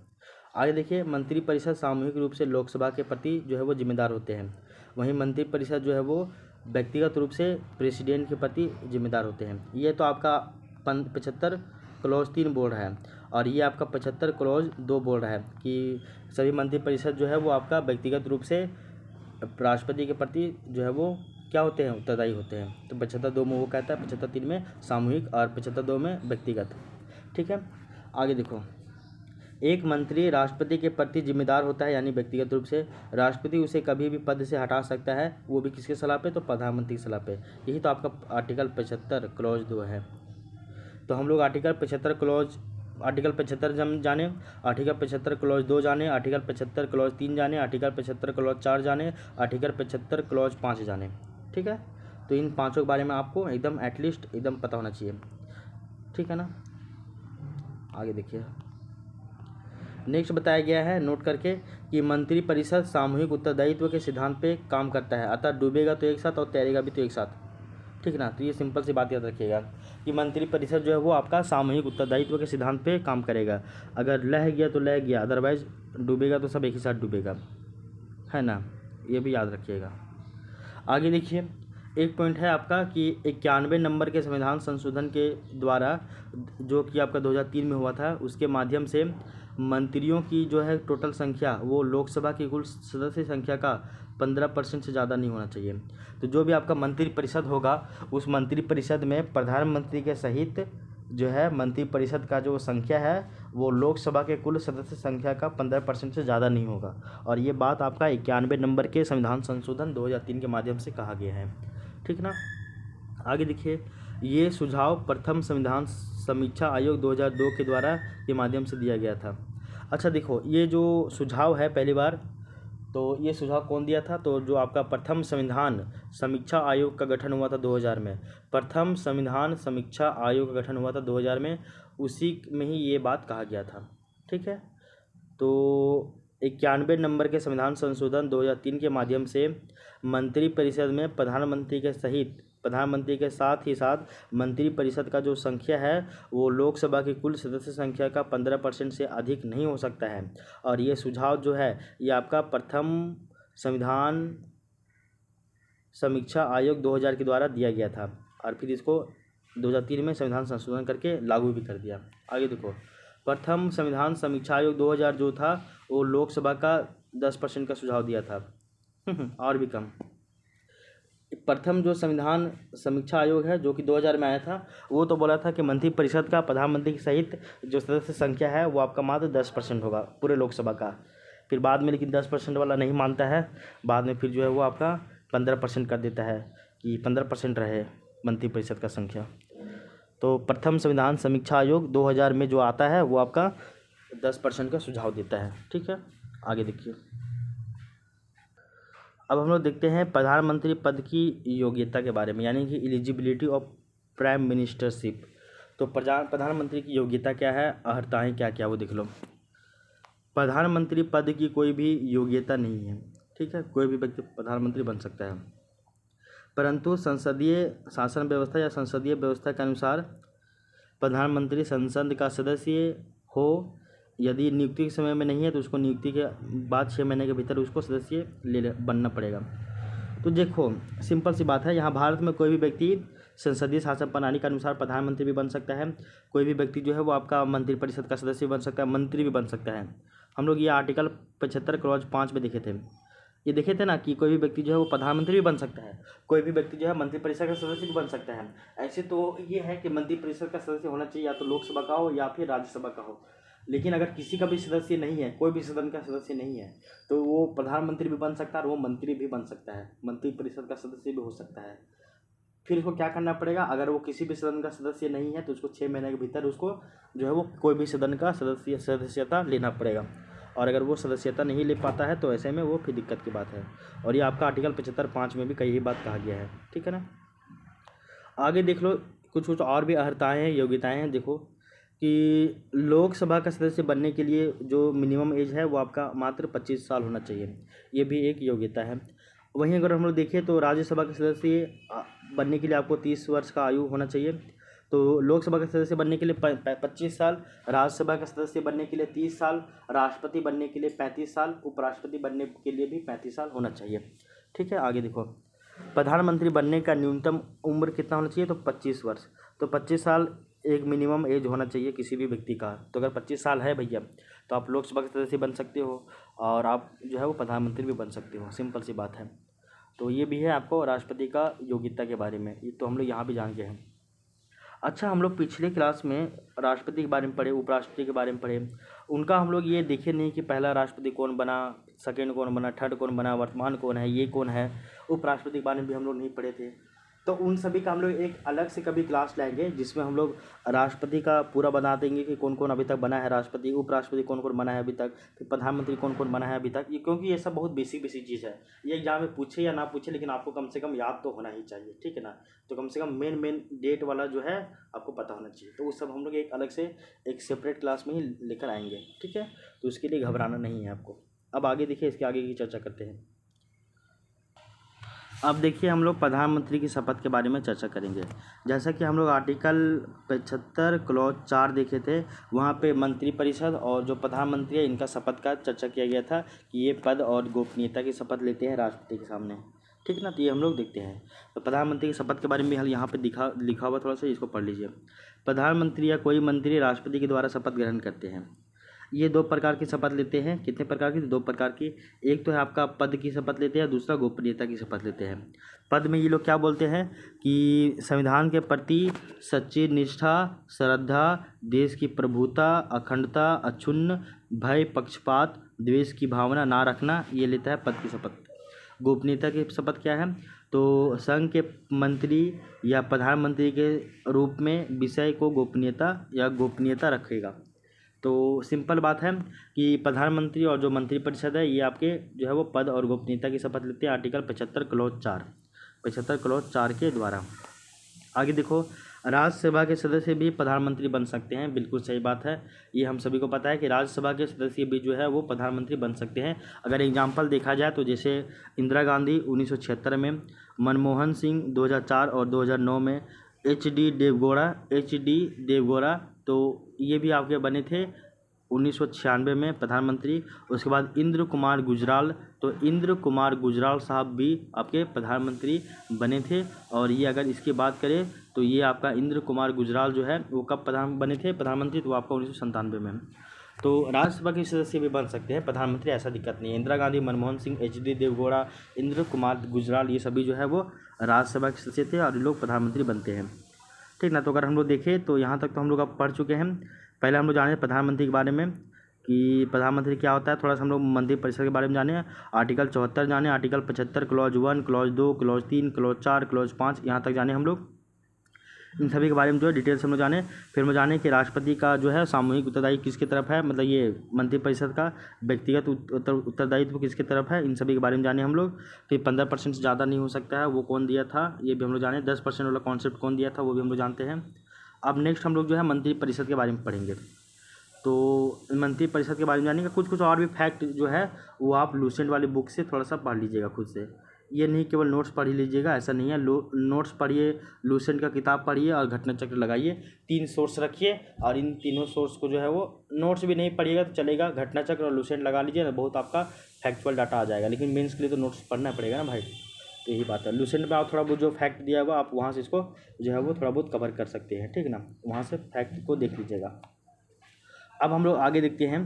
[SPEAKER 1] आगे देखिए, मंत्रिपरिषद सामूहिक रूप से लोकसभा के प्रति जो है वो जिम्मेदार होते हैं। वहीं मंत्रिपरिषद जो है वो व्यक्तिगत रूप से प्रेसिडेंट के प्रति जिम्मेदार होते हैं। ये तो आपका 75 क्लॉज 3 बोल रहा है, और ये आपका 75 क्लॉज 2 बोल रहा है कि सभी मंत्रिपरिषद जो है वो आपका व्यक्तिगत रूप से राष्ट्रपति के प्रति जो है वो क्या होते हैं, उत्तरदायी होते हैं। तो 75(2) में वो कहता है, 75(3) में सामूहिक और 75(2) में व्यक्तिगत। ठीक है, आगे देखो। एक मंत्री राष्ट्रपति के प्रति जिम्मेदार होता है यानी व्यक्तिगत रूप से। राष्ट्रपति उसे कभी भी पद से हटा सकता है, वो भी किसके सलाह पे, तो प्रधानमंत्री की सलाह पे। यही तो आपका आर्टिकल 75 क्लॉज 2 है। तो हम लोग आर्टिकल 75 जाने, आर्टिकल 75 क्लॉज 2 जाने, आर्टिकल 75 क्लॉज 3 जाने, आर्टिकल 75 क्लॉज 4 जाने, आर्टिकल 75 क्लॉज 5 जाने। ठीक है, तो इन पांचों के बारे में आपको एकदम एटलीस्ट एकदम पता होना चाहिए। ठीक है ना। आगे देखिए, नेक्स्ट बताया गया है नोट करके कि मंत्रिपरिषद सामूहिक उत्तरदायित्व के सिद्धांत पे काम करता है, अतः डूबेगा तो एक साथ और तैरेगा भी तो एक साथ। ठीक है ना। तो ये सिंपल सी बात याद रखिएगा कि मंत्रिपरिषद जो है वो आपका सामूहिक उत्तरदायित्व के सिद्धांत पे काम करेगा। अगर लह गया तो लह गया, अदरवाइज डूबेगा तो सब एक ही साथ डूबेगा, है ना। ये भी याद रखिएगा। आगे देखिए, एक पॉइंट है आपका कि 91 नंबर के संविधान संशोधन के द्वारा, जो कि आपका 2003 में हुआ था, उसके माध्यम से मंत्रियों की जो है टोटल संख्या वो लोकसभा की कुल सदस्य संख्या का 15% से ज़्यादा नहीं होना चाहिए। तो जो भी आपका मंत्रिपरिषद होगा, उस मंत्रिपरिषद में प्रधानमंत्री के सहित जो है मंत्रिपरिषद का जो संख्या है वो लोकसभा के कुल सदस्य संख्या का 15% से ज़्यादा नहीं होगा। और ये बात आपका 91 नंबर के संविधान संशोधन 2003 के माध्यम से कहा गया है। ठीक ना। आगे देखिए, ये सुझाव प्रथम संविधान समीक्षा आयोग 2002 के द्वारा के माध्यम से दिया गया था। अच्छा देखो, ये जो सुझाव है पहली बार, तो ये सुझाव कौन दिया था, तो जो आपका प्रथम संविधान समीक्षा आयोग का गठन हुआ था 2000 में, प्रथम संविधान समीक्षा आयोग का गठन हुआ था 2000 में, उसी में ही ये बात कहा गया था। ठीक है, तो 91 नंबर के संविधान संशोधन 2003 के माध्यम से मंत्रिपरिषद में प्रधानमंत्री के साथ ही साथ मंत्रिपरिषद का जो संख्या है वो लोकसभा की कुल सदस्य संख्या का 15% से अधिक नहीं हो सकता है। और ये सुझाव जो है ये आपका प्रथम संविधान समीक्षा आयोग 2000 के द्वारा दिया गया था, और फिर इसको 2003 में संविधान संशोधन करके लागू भी कर दिया। आगे देखो, प्रथम संविधान समीक्षा आयोग 2000 जो था वो लोकसभा का 10% का सुझाव दिया था, और भी कम। प्रथम जो संविधान समीक्षा आयोग है जो कि 2000 में आया था, वो तो बोला था कि मंत्रिपरिषद का प्रधानमंत्री के सहित जो सदस्य संख्या है वो आपका मात्र 10% होगा पूरे लोकसभा का। फिर बाद में लेकिन 10% वाला नहीं मानता है, बाद में फिर जो है वो आपका 15% कर देता है कि 15% रहे मंत्रिपरिषद का संख्या। तो प्रथम संविधान समीक्षा आयोग 2000 में जो आता है वो आपका 10% का सुझाव देता है। ठीक है, आगे देखिए। अब हम लोग देखते हैं प्रधानमंत्री पद की योग्यता के बारे में, यानी कि एलिजिबिलिटी ऑफ प्राइम मिनिस्टरशिप। तो प्रधानमंत्री की योग्यता क्या है, अर्हताएँ क्या क्या, वो देख लो। प्रधानमंत्री पद की कोई भी योग्यता नहीं है। ठीक है, कोई भी व्यक्ति प्रधानमंत्री बन सकता है, परंतु संसदीय शासन व्यवस्था या संसदीय व्यवस्था के अनुसार प्रधानमंत्री संसद का सदस्य हो। यदि नियुक्ति के समय में नहीं है तो उसको नियुक्ति के बाद 6 महीने के भीतर उसको सदस्य बनना पड़ेगा। तो देखो, सिंपल सी बात है, यहाँ भारत में कोई भी व्यक्ति संसदीय शासन प्रणाली के अनुसार प्रधानमंत्री भी बन सकता है। कोई भी व्यक्ति जो है वो आपका मंत्रिपरिषद का सदस्य भी बन सकता है, मंत्री भी बन सकता है। हम लोग ये आर्टिकल 75 क्लॉज 5 में देखे थे, ये देखे थे ना कि कोई भी व्यक्ति जो है वो प्रधानमंत्री भी बन सकता है, कोई भी व्यक्ति जो है मंत्रिपरिषद का सदस्य भी बन सकता है। ऐसे तो ये है कि मंत्रिपरिषद का सदस्य होना चाहिए या तो लोकसभा का हो या फिर राज्यसभा का हो। लेकिन अगर किसी का भी सदस्य नहीं है, कोई भी सदन का सदस्य नहीं है, तो वो प्रधानमंत्री भी बन सकता है और वो मंत्री भी बन सकता है, मंत्रिपरिषद का सदस्य भी हो सकता है। फिर उसको क्या करना पड़ेगा, अगर वो किसी भी सदन का सदस्य नहीं है तो उसको 6 महीने के भीतर उसको जो है वो कोई भी सदन का सदस्यता लेना पड़ेगा। और अगर वो सदस्यता नहीं ले पाता है तो ऐसे में वो फिर दिक्कत की बात है। और ये आपका आर्टिकल 75(5) में भी कई बात कहा गया है, ठीक है ना। आगे देख लो, कुछ कुछ और भी अर्हताएँ हैं, योग्यताएँ हैं। देखो कि लोकसभा का सदस्य बनने के लिए जो मिनिमम एज है वो आपका मात्र 25 साल होना चाहिए, ये भी एक योग्यता है। वहीं अगर हम लोग देखें तो राज्यसभा के सदस्य बनने के लिए आपको 30 वर्ष का आयु होना चाहिए। तो लोकसभा के सदस्य बनने के लिए 25 साल, राज्यसभा का सदस्य बनने के लिए 30 साल, राष्ट्रपति बनने के लिए 35 साल, उपराष्ट्रपति बनने के लिए भी 35 साल होना चाहिए, ठीक है। आगे देखो, प्रधानमंत्री बनने का न्यूनतम उम्र कितना होना चाहिए, तो 25 वर्ष। तो 25 साल एक मिनिमम एज होना चाहिए किसी भी व्यक्ति का। तो अगर 25 साल है भैया तो आप लोकसभा के सदस्य बन सकते हो और आप जो है वो प्रधानमंत्री भी बन सकते हो, सिंपल सी बात है। तो ये भी है आपको राष्ट्रपति का योग्यता के बारे में, ये तो हम लोग यहाँ भी जान गए हैं। अच्छा, हम लोग पिछले क्लास में राष्ट्रपति के बारे में पढ़े, उपराष्ट्रपति के बारे में पढ़े, उनका हम लोग ये देखे नहीं कि पहला राष्ट्रपति कौन बना, सेकेंड कौन बना, थर्ड कौन बना, वर्तमान कौन है, ये कौन है। उपराष्ट्रपति के बारे में भी हम लोग नहीं पढ़े थे। तो उन सभी का हम लोग एक अलग से कभी क्लास लेंगे जिसमें हम लोग राष्ट्रपति का पूरा बना देंगे कि कौन कौन अभी तक बना है राष्ट्रपति, उपराष्ट्रपति कौन कौन बना है अभी तक, फिर प्रधानमंत्री कौन कौन बना है अभी तक। ये क्योंकि ये सब बहुत बेसिक चीज़ है, ये एग्जाम में पूछे या ना पूछे लेकिन आपको कम से कम याद तो होना ही चाहिए, ठीक है ना। तो कम से कम मेन डेट वाला जो है आपको पता होना चाहिए। तो वो सब हम लोग एक अलग से एक सेपरेट क्लास में ही लेकर आएंगे, ठीक है। तो उसके लिए घबराना नहीं है आपको। अब आगे देखिए, इसके आगे की चर्चा करते हैं। अब देखिए, हम लोग प्रधानमंत्री की शपथ के बारे में चर्चा करेंगे। जैसा कि हम लोग आर्टिकल 75 क्लॉज 4 देखे थे, वहाँ पे मंत्रिपरिषद और जो प्रधानमंत्री है इनका शपथ का चर्चा किया गया था कि ये पद और गोपनीयता की शपथ लेते हैं राष्ट्रपति के सामने, ठीक ना। तो ये हम लोग देखते हैं। तो प्रधानमंत्री की शपथ के बारे में भी यहाँ पे लिखा हुआ, थोड़ा सा इसको पढ़ लीजिए। प्रधानमंत्री या कोई मंत्री राष्ट्रपति के द्वारा शपथ ग्रहण करते हैं। ये 2 प्रकार की शपथ लेते हैं। कितने प्रकार की, 2 प्रकार की। एक तो है आपका पद की शपथ लेते हैं, दूसरा गोपनीयता की शपथ लेते हैं। पद में ये लोग क्या बोलते हैं कि संविधान के प्रति सच्ची निष्ठा, श्रद्धा, देश की प्रभुता, अखंडता, अक्षुण्ण भय, पक्षपात, द्वेष की भावना ना रखना, ये लेता है पद की शपथ। गोपनीयता की शपथ क्या है, तो संघ के मंत्री या प्रधानमंत्री के रूप में विषय को गोपनीयता रखेगा। तो सिंपल बात है कि प्रधानमंत्री और जो मंत्रिपरिषद है ये आपके जो है वो पद और गोपनीयता की शपथ लेते हैं आर्टिकल 75 क्लॉज 4 के द्वारा। आगे देखो, राज्यसभा के सदस्य भी प्रधानमंत्री बन सकते हैं, बिल्कुल सही बात है। ये हम सभी को पता है कि राज्यसभा के सदस्य भी जो है वो प्रधानमंत्री बन सकते हैं। अगर एग्जाम्पल देखा जाए तो जैसे इंदिरा गांधी 1976 में, मनमोहन सिंह 2004 और 2009 में, एच डी देवगौड़ा तो ये भी आपके बने थे 1996 में प्रधानमंत्री। उसके बाद इंद्र कुमार गुजराल, तो इंद्र कुमार गुजराल साहब भी आपके प्रधानमंत्री बने थे। और ये अगर इसकी बात करें तो ये आपका इंद्र कुमार गुजराल जो है वो कब बने थे प्रधानमंत्री, तो आपका 1997 में। तो राज्यसभा के सदस्य भी बन सकते हैं प्रधानमंत्री, ऐसा दिक्कत नहीं है। इंदिरा गांधी, मनमोहन सिंह, एच डी देवगौड़ा, इंद्र कुमार गुजराल, ये सभी जो है वो राज्यसभा के सदस्य थे और ये लोग प्रधानमंत्री बनते हैं, ठीक ना। तो अगर हम लोग देखें तो यहाँ तक तो हम लोग अब पढ़ चुके हैं। पहले हम लोग जाने प्रधानमंत्री के बारे में कि प्रधानमंत्री क्या होता है, थोड़ा सा हम लोग मंत्रिपरिषद के बारे में जाने, आर्टिकल 74 जाने, article 75 clause 1, clause 2, clause 3, clause 4, clause 5, यहाँ तक जाने हम लोग। इन सभी के बारे में जो है डिटेल से हम लोग जाने। फिर हम जाने कि राष्ट्रपति का जो है सामूहिक उत्तरदायित्व किसकी तरफ है, मतलब ये मंत्रिपरिषद का व्यक्तिगत उत्तरदायित्व किसकी तरफ है, इन सभी के बारे में जाने हम लोग। फिर 15% से ज़्यादा नहीं हो सकता है, वो कौन दिया था ये भी हम लोग जाने। 10% वाला कॉन्सेप्ट कौन दिया था वो भी हम लोग जानते हैं। अब नेक्स्ट हम लोग जो है मंत्रिपरिषद के बारे में पढ़ेंगे। तो मंत्रिपरिषद के बारे में जानेंगे। कुछ और भी फैक्ट जो है वो आप लूसेंट वाली बुक से थोड़ा सा पढ़ लीजिएगा खुद से, ये नहीं केवल नोट्स पढ़ ही लीजिएगा, ऐसा नहीं है। नोट्स पढ़िए, लूसेंट का किताब पढ़िए और घटना चक्र लगाइए। 3 सोर्स रखिए और इन तीनों सोर्स को जो है वो नोट्स भी नहीं पढ़िएगा तो चलेगा, घटना चक्र और लूसेंट लगा लीजिए ना, बहुत आपका फैक्चुअल डाटा आ जाएगा। लेकिन मेंस के लिए तो नोट्स पढ़ना पड़ेगा ना भाई, तो यही बात है। लूसेंट में आप थोड़ा बहुत जो फैक्ट दिया हुआ आप वहाँ से इसको जो है वो थोड़ा बहुत कवर कर सकते हैं, ठीक ना, वहाँ से फैक्ट को देख लीजिएगा। अब हम लोग आगे देखते हैं।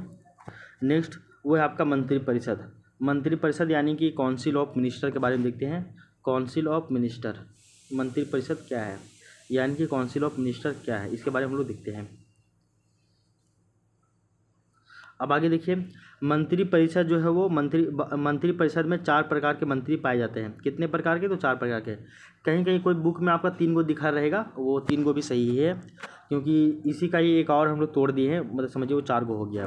[SPEAKER 1] नेक्स्ट वो है आपका मंत्रिपरिषद यानी कि काउंसिल ऑफ मिनिस्टर के बारे में देखते हैं। काउंसिल ऑफ मिनिस्टर, मंत्रिपरिषद क्या है यानी कि काउंसिल ऑफ मिनिस्टर क्या है, इसके बारे में हम लोग देखते हैं। अब आगे देखिए, मंत्री परिषद जो है वो मंत्री परिषद में 4 प्रकार के मंत्री पाए जाते हैं। कितने प्रकार के? तो 4 प्रकार के। कहीं कहीं कोई बुक में आपका 3 गो दिखा रहेगा, वो 3 गो भी सही है, क्योंकि इसी का ही एक और हम लोग तोड़ दिए हैं, मतलब समझिए वो 4 गो हो गया।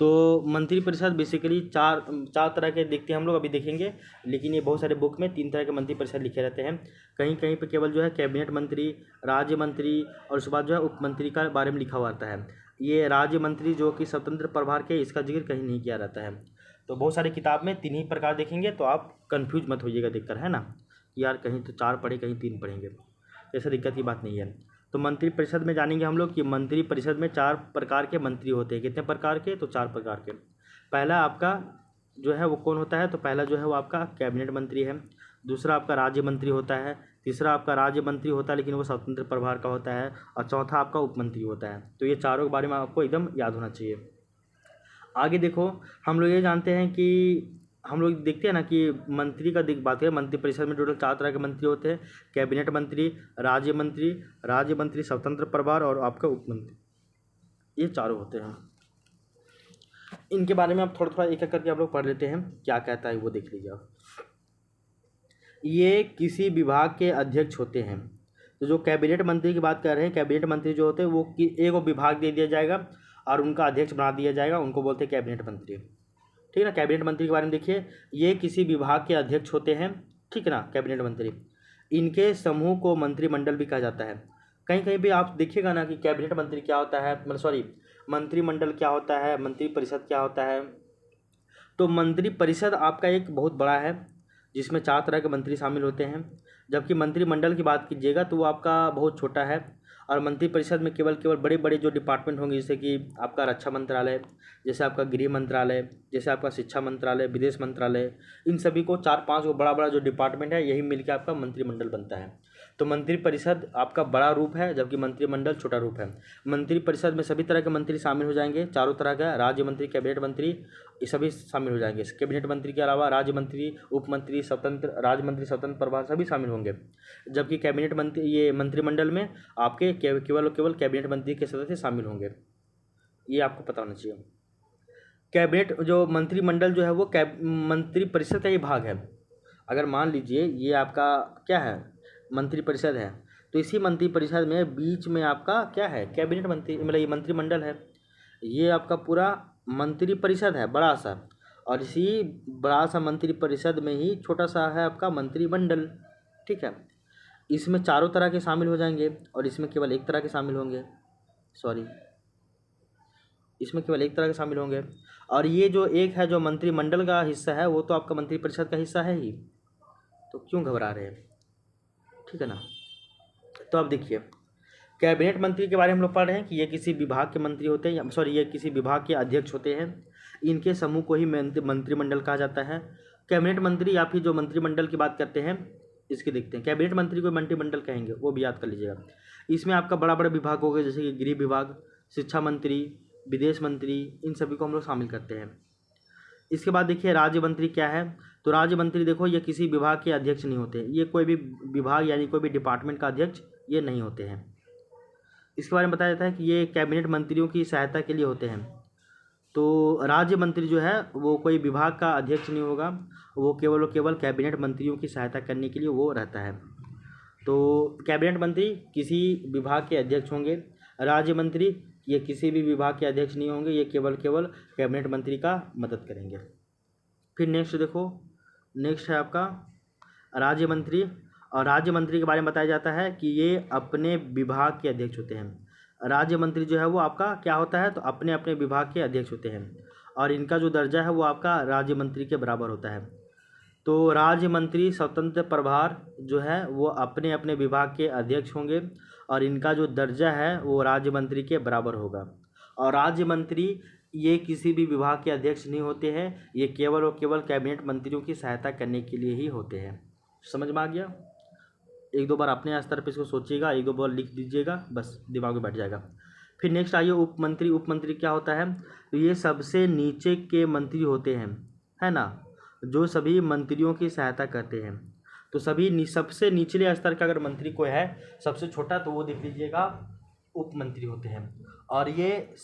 [SPEAKER 1] तो मंत्री परिषद बेसिकली चार तरह के देखते हैं हम लोग, अभी देखेंगे, लेकिन ये बहुत सारे बुक में 3 तरह के मंत्री परिषद लिखे रहते हैं। कहीं कहीं पे केवल जो है कैबिनेट मंत्री, राज्य मंत्री और उसके बाद जो है उप मंत्री का बारे में लिखा हुआ रहता है। ये राज्य मंत्री जो कि स्वतंत्र प्रभार के, इसका जिक्र कहीं नहीं किया रहता है। तो बहुत सारी किताब में 3 ही प्रकार देखेंगे, तो आप कन्फ्यूज मत होइएगा देखकर, है ना, यार कहीं तो 4 पढ़े कहीं 3 पढ़ेंगे, ऐसा दिक्कत की बात नहीं है। तो मंत्री परिषद में जानेंगे हम लोग कि मंत्री परिषद में 4 प्रकार के मंत्री होते हैं। कितने प्रकार के? तो 4 प्रकार के। पहला आपका जो है वो कौन होता है? तो पहला जो है वो आपका कैबिनेट मंत्री है। दूसरा आपका राज्य मंत्री होता है। तीसरा आपका राज्य मंत्री होता है लेकिन वो स्वतंत्र प्रभार का होता है। और चौथा आपका उप मंत्री होता है। तो ये चारों के बारे में आपको एकदम याद होना चाहिए। आगे देखो, हम लोग ये जानते हैं कि हम लोग देखते हैं ना कि मंत्री का बात है, मंत्री परिषद में टोटल 4 तरह के मंत्री होते हैं। कैबिनेट मंत्री, राज्य मंत्री स्वतंत्र प्रभार और आपका उप मंत्री, ये चारों होते हैं। इनके बारे में आप थोड़ा थोड़ा एक एक करके आप लोग पढ़ लेते हैं, क्या कहता है वो देख लीजिए आप। ये किसी विभाग के अध्यक्ष होते हैं। तो जो कैबिनेट मंत्री की बात कर रहे हैं, कैबिनेट मंत्री जो होते हैं वो एक विभाग दे दिया जाएगा और उनका अध्यक्ष बना दिया जाएगा, उनको बोलते हैं कैबिनेट मंत्री। ठीक है ना। कैबिनेट मंत्री के बारे में देखिए, ये किसी विभाग के अध्यक्ष होते हैं, ठीक है ना, कैबिनेट मंत्री। इनके समूह को मंत्रिमंडल भी कहा जाता है। कहीं कहीं भी आप देखिएगा ना कि कैबिनेट मंत्री क्या होता है, मतलब सॉरी, मंत्रिमंडल क्या होता है, मंत्री परिषद क्या होता है। तो मंत्री परिषद आपका एक बहुत बड़ा है, जिसमें 4 तरह के मंत्री शामिल होते हैं। जबकि मंत्रिमंडल की बात कीजिएगा तो वो आपका बहुत छोटा है। और मंत्री परिषद में केवल बड़े बड़े जो डिपार्टमेंट होंगे, जैसे कि आपका रक्षा मंत्रालय, जैसे आपका गृह मंत्रालय, जैसे आपका शिक्षा मंत्रालय, विदेश मंत्रालय, इन सभी को 4-5 को बड़ा बड़ा जो डिपार्टमेंट है, यही मिलकर आपका मंत्रिमंडल बनता है। तो मंत्री परिषद आपका बड़ा रूप है, जबकि मंत्रिमंडल छोटा रूप है। मंत्री परिषद में सभी तरह के मंत्री शामिल हो जाएंगे, चारों तरह का, राज्य मंत्री, कैबिनेट मंत्री, ये सभी शामिल हो जाएंगे। कैबिनेट मंत्री के अलावा राज्य मंत्री, उप मंत्री, राज्य मंत्री, स्वतंत्र प्रभार सभी शामिल होंगे। जबकि कैबिनेट मंत्री, ये मंत्रिमंडल में आपके केवल कैबिनेट मंत्री के सदस्य शामिल होंगे, ये आपको पता होना चाहिए। कैबिनेट जो मंत्रिमंडल जो है वो मंत्री परिषद का ही भाग है। अगर मान लीजिए ये आपका क्या है, मंत्री परिषद है, तो इसी मंत्री परिषद में बीच में आपका क्या है, कैबिनेट मंत्री, मतलब ये मंत्रिमंडल है, ये आपका पूरा मंत्री परिषद है बड़ा सा। और इसी बड़ा सा मंत्री परिषद में ही छोटा सा है आपका मंत्रिमंडल, ठीक है। इसमें चारों तरह के शामिल हो जाएंगे और इसमें केवल एक तरह के शामिल होंगे, सॉरी, इसमें केवल एक तरह के शामिल होंगे। और ये जो एक है जो मंत्रिमंडल का हिस्सा है, वो तो आपका मंत्री परिषद का हिस्सा है ही, तो क्यों घबरा रहे हैं, ठीक है ना। तो अब देखिए, कैबिनेट मंत्री के बारे में हम लोग पढ़ रहे हैं कि ये किसी विभाग के मंत्री होते हैं, सॉरी, ये किसी विभाग के अध्यक्ष होते हैं। इनके समूह को ही मंत्रिमंडल कहा जाता है। कैबिनेट मंत्री या फिर जो मंत्रिमंडल की बात करते हैं, इसके देखते हैं। कैबिनेट मंत्री को मंत्रिमंडल कहेंगे, वो भी याद कर लीजिएगा। इसमें आपका बड़ा बड़ा विभाग हो गए, जैसे कि गृह विभाग, शिक्षा मंत्री, विदेश मंत्री, इन सभी को हम लोग शामिल करते हैं। इसके बाद देखिए राज्य मंत्री क्या है। तो राज्य मंत्री देखो, ये किसी विभाग के अध्यक्ष नहीं होते, ये कोई भी विभाग यानी कोई भी डिपार्टमेंट का अध्यक्ष ये नहीं होते हैं। इसके बारे में बताया जाता है कि ये कैबिनेट मंत्रियों की सहायता के लिए होते हैं। तो राज्य मंत्री जो है वो कोई विभाग का अध्यक्ष नहीं होगा, वो केवल कैबिनेट मंत्रियों की सहायता करने के लिए वो रहता है। तो कैबिनेट मंत्री किसी विभाग के अध्यक्ष होंगे, राज्य मंत्री ये किसी भी विभाग के अध्यक्ष नहीं होंगे, ये केवल कैबिनेट मंत्री का मदद करेंगे। फिर नेक्स्ट देखो, नेक्स्ट है आपका राज्य मंत्री। और राज्य मंत्री के बारे में बताया जाता है कि ये अपने विभाग के अध्यक्ष होते हैं। राज्य मंत्री जो है वो आपका क्या होता है, तो अपने अपने विभाग के अध्यक्ष होते हैं और इनका जो दर्जा है वो आपका राज्य मंत्री के बराबर होता है। तो राज्य मंत्री स्वतंत्र प्रभार जो है वो अपने अपने विभाग के अध्यक्ष होंगे और इनका जो दर्जा है वो राज्य मंत्री के बराबर होगा। और राज्य मंत्री ये किसी भी विभाग के अध्यक्ष नहीं होते हैं, ये केवल और केवल कैबिनेट मंत्रियों की सहायता करने के लिए ही होते हैं। समझ में आ गया? एक दो बार अपने स्तर पर इसको सोचिएगा, एक दो बार लिख दीजिएगा, बस दिमाग में बैठ जाएगा। फिर नेक्स्ट आइए उप मंत्री। उप मंत्री क्या होता है, तो ये सबसे नीचे के मंत्री होते हैं, है ना, जो सभी मंत्रियों की सहायता करते हैं। तो सबसे निचले स्तर का अगर मंत्री कोई है, सबसे छोटा, तो वो देख लीजिएगा उप मंत्री होते हैं। और ये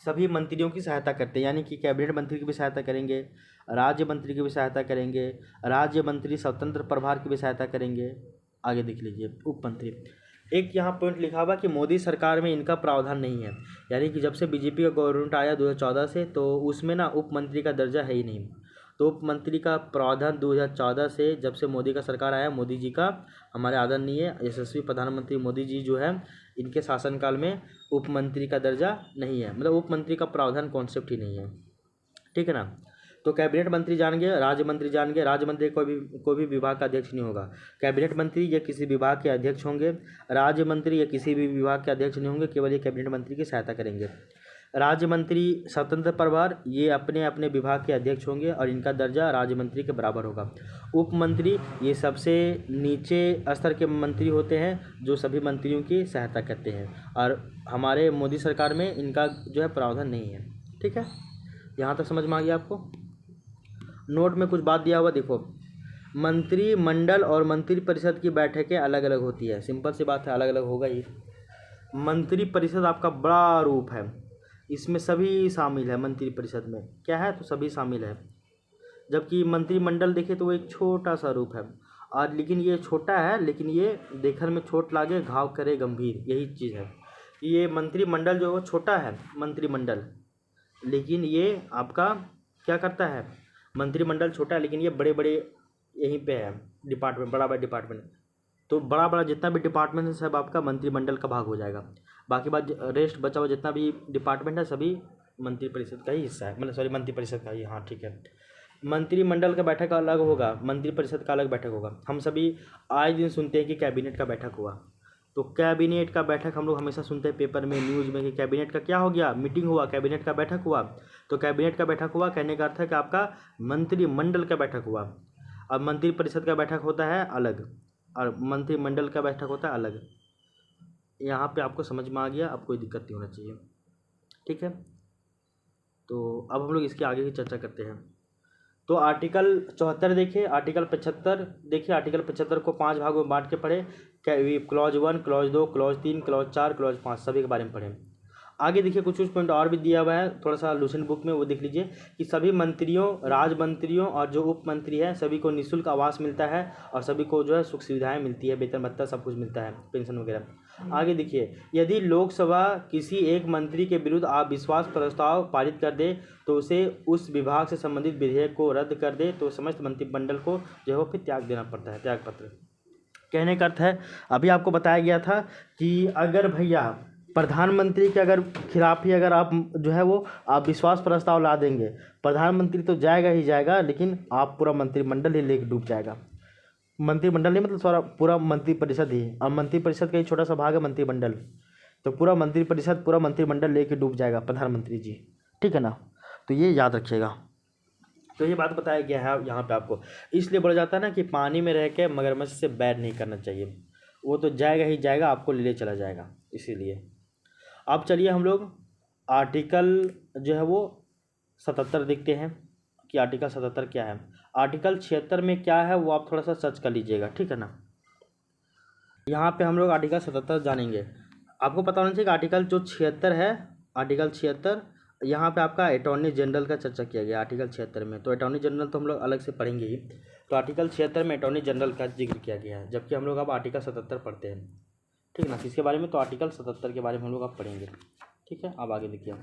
[SPEAKER 1] सभी मंत्रियों की सहायता करते हैं, यानी कि कैबिनेट मंत्री की भी सहायता करेंगे, राज्य मंत्री की भी सहायता करेंगे, राज्य मंत्री स्वतंत्र प्रभार की भी सहायता करेंगे। आगे देख लीजिए उप मंत्री। एक यहाँ पॉइंट लिखा हुआ कि मोदी सरकार में इनका प्रावधान नहीं है, यानी कि जब से बीजेपी का गवर्नमेंट आया 2014 से, तो उसमें ना उप मंत्री का दर्जा है ही नहीं। तो उप मंत्री का प्रावधान 2014 से, जब से मोदी का सरकार आया, मोदी जी का, हमारे आदरणीय यशस्वी प्रधानमंत्री मोदी जी जो है, इनके शासनकाल में उप मंत्री का दर्जा नहीं है, मतलब उप मंत्री का प्रावधान कॉन्सेप्ट ही नहीं है। ठीक है ना। तो कैबिनेट मंत्री जान गए, राज्य मंत्री जान गए। राज्य मंत्री कोई भी विभाग का अध्यक्ष नहीं होगा। कैबिनेट मंत्री या किसी विभाग के अध्यक्ष होंगे, राज्य मंत्री या किसी भी विभाग के अध्यक्ष नहीं होंगे, केवल ये कैबिनेट मंत्री की सहायता करेंगे। राज्य मंत्री स्वतंत्र प्रभार, ये अपने अपने विभाग के अध्यक्ष होंगे और इनका दर्जा राज्य मंत्री के बराबर होगा। उप मंत्री ये सबसे नीचे स्तर के मंत्री होते हैं, जो सभी मंत्रियों की सहायता करते हैं, और हमारे मोदी सरकार में इनका जो है प्रावधान नहीं है। ठीक है, यहाँ तक समझ में आ गया आपको। नोट में कुछ बात दिया हुआ देखो, मंत्रिमंडल और मंत्रिपरिषद की बैठकें अलग अलग होती है। सिंपल सी बात है, अलग अलग होगा ही। मंत्रिपरिषद आपका बड़ा रूप है, इसमें सभी शामिल है। मंत्रिपरिषद में क्या है, तो सभी शामिल है। जबकि मंत्रिमंडल देखे तो वो एक छोटा सा रूप है, और लेकिन ये छोटा है, लेकिन ये देखने में चोट लागे घाव करे गंभीर, यही चीज़ है। ये मंत्रिमंडल जो है छोटा है मंत्रिमंडल, लेकिन ये आपका क्या करता है, मंत्रिमंडल छोटा है लेकिन ये बड़े बड़े यहीं पे है डिपार्टमेंट, बड़ा बड़ा डिपार्टमेंट। तो बड़ा बड़ा जितना भी डिपार्टमेंट है सब आपका मंत्रिमंडल का भाग हो जाएगा। बाकी बात रेस्ट बचा हुआ जितना भी डिपार्टमेंट है सभी मंत्रिपरिषद का ही हिस्सा है, मतलब सॉरी मंत्रिपरिषद का ही। हाँ ठीक है, मंत्रिमंडल का बैठक अलग होगा, मंत्रिपरिषद का अलग बैठक होगा। हम सभी आए दिन सुनते हैं कि कैबिनेट का बैठक हुआ, तो कैबिनेट का बैठक हम लोग हमेशा सुनते हैं पेपर में, न्यूज़ में, कि कैबिनेट का क्या हो गया, मीटिंग हुआ, कैबिनेट का बैठक हुआ। तो कैबिनेट का बैठक हुआ कहने का अर्थ है कि आपका मंत्रिमंडल का बैठक हुआ। अब मंत्रिपरिषद का बैठक होता है अलग, और मंत्रिमंडल का बैठक होता है अलग। यहाँ पे आपको समझ में आ गया, अब कोई दिक्कत नहीं होना चाहिए। ठीक है, तो अब हम लोग इसके आगे की चर्चा करते हैं। तो आर्टिकल 74 देखिए, आर्टिकल 75 देखिए। आर्टिकल 75 को 5 भागों में बांट के पढ़े, clause 1, clause 2, clause 3, clause 4, clause 5, सभी के बारे में पढ़ें। आगे देखिए कुछ पॉइंट और भी दिया हुआ है थोड़ा सा लूसेंट बुक में, वो देख लीजिए कि सभी मंत्रियों, राज्य मंत्रियों और जो उप मंत्री हैं सभी को निःशुल्क आवास मिलता है, और सभी को जो है सुख सुविधाएं मिलती है, वेतन भत्ता सब कुछ मिलता है, पेंशन वगैरह। आगे देखिए, यदि लोकसभा किसी एक मंत्री के विरुद्ध अविश्वास प्रस्ताव पारित कर दे, तो उसे उस विभाग से संबंधित विधेयक को रद्द कर दे, तो समस्त मंत्रिमंडल को जो है वो फिर त्याग देना पड़ता है, त्याग पत्र। कहने का अर्थ है, अभी आपको बताया गया था कि अगर भैया प्रधानमंत्री के अगर खिलाफ ही अगर आप जो है वो आप विश्वास प्रस्ताव ला देंगे, प्रधानमंत्री तो जाएगा ही जाएगा, लेकिन आप पूरा मंत्रिमंडल ही लेके डूब जाएगा। मंत्रिमंडल नहीं मतलब सारा पूरा मंत्रिपरिषद ही, और मंत्रिपरिषद का ही छोटा सा भाग है मंत्रिमंडल, तो पूरा मंत्रिपरिषद पूरा मंत्रिमंडल लेके डूब जाएगा प्रधानमंत्री जी। ठीक है ना, तो ये याद रखिएगा। तो ये बात बताया गया है यहाँ पे आपको, इसलिए बोला जाता है ना कि पानी में रह के मगरमच्छ से बैर नहीं करना चाहिए, वो तो जाएगा ही जाएगा, आपको ले चला जाएगा। इसीलिए अब चलिए हम लोग आर्टिकल जो है वो 77 देखते हैं कि आर्टिकल 77 क्या है। आर्टिकल 76 में क्या है वो आप थोड़ा सा सर्च कर लीजिएगा, ठीक है ना। यहाँ पे हम लोग आर्टिकल 77 जानेंगे। आपको पता होना चाहिए कि आर्टिकल जो 76 है, आर्टिकल 76 यहाँ पे आपका अटॉर्नी जनरल का चर्चा किया गया आर्टिकल 76 में। तो अटॉर्नी जनरल तो हम लोग अलग से पढ़ेंगे ही, तो आर्टिकल 76 में अटॉर्नी जनरल का जिक्र किया गया है, जबकि हम लोग अब आर्टिकल 77 पढ़ते हैं, ठीक ना। किसके बारे में, तो आर्टिकल 77 के बारे में हम लोग अब पढ़ेंगे, ठीक है। अब आगे देखिए,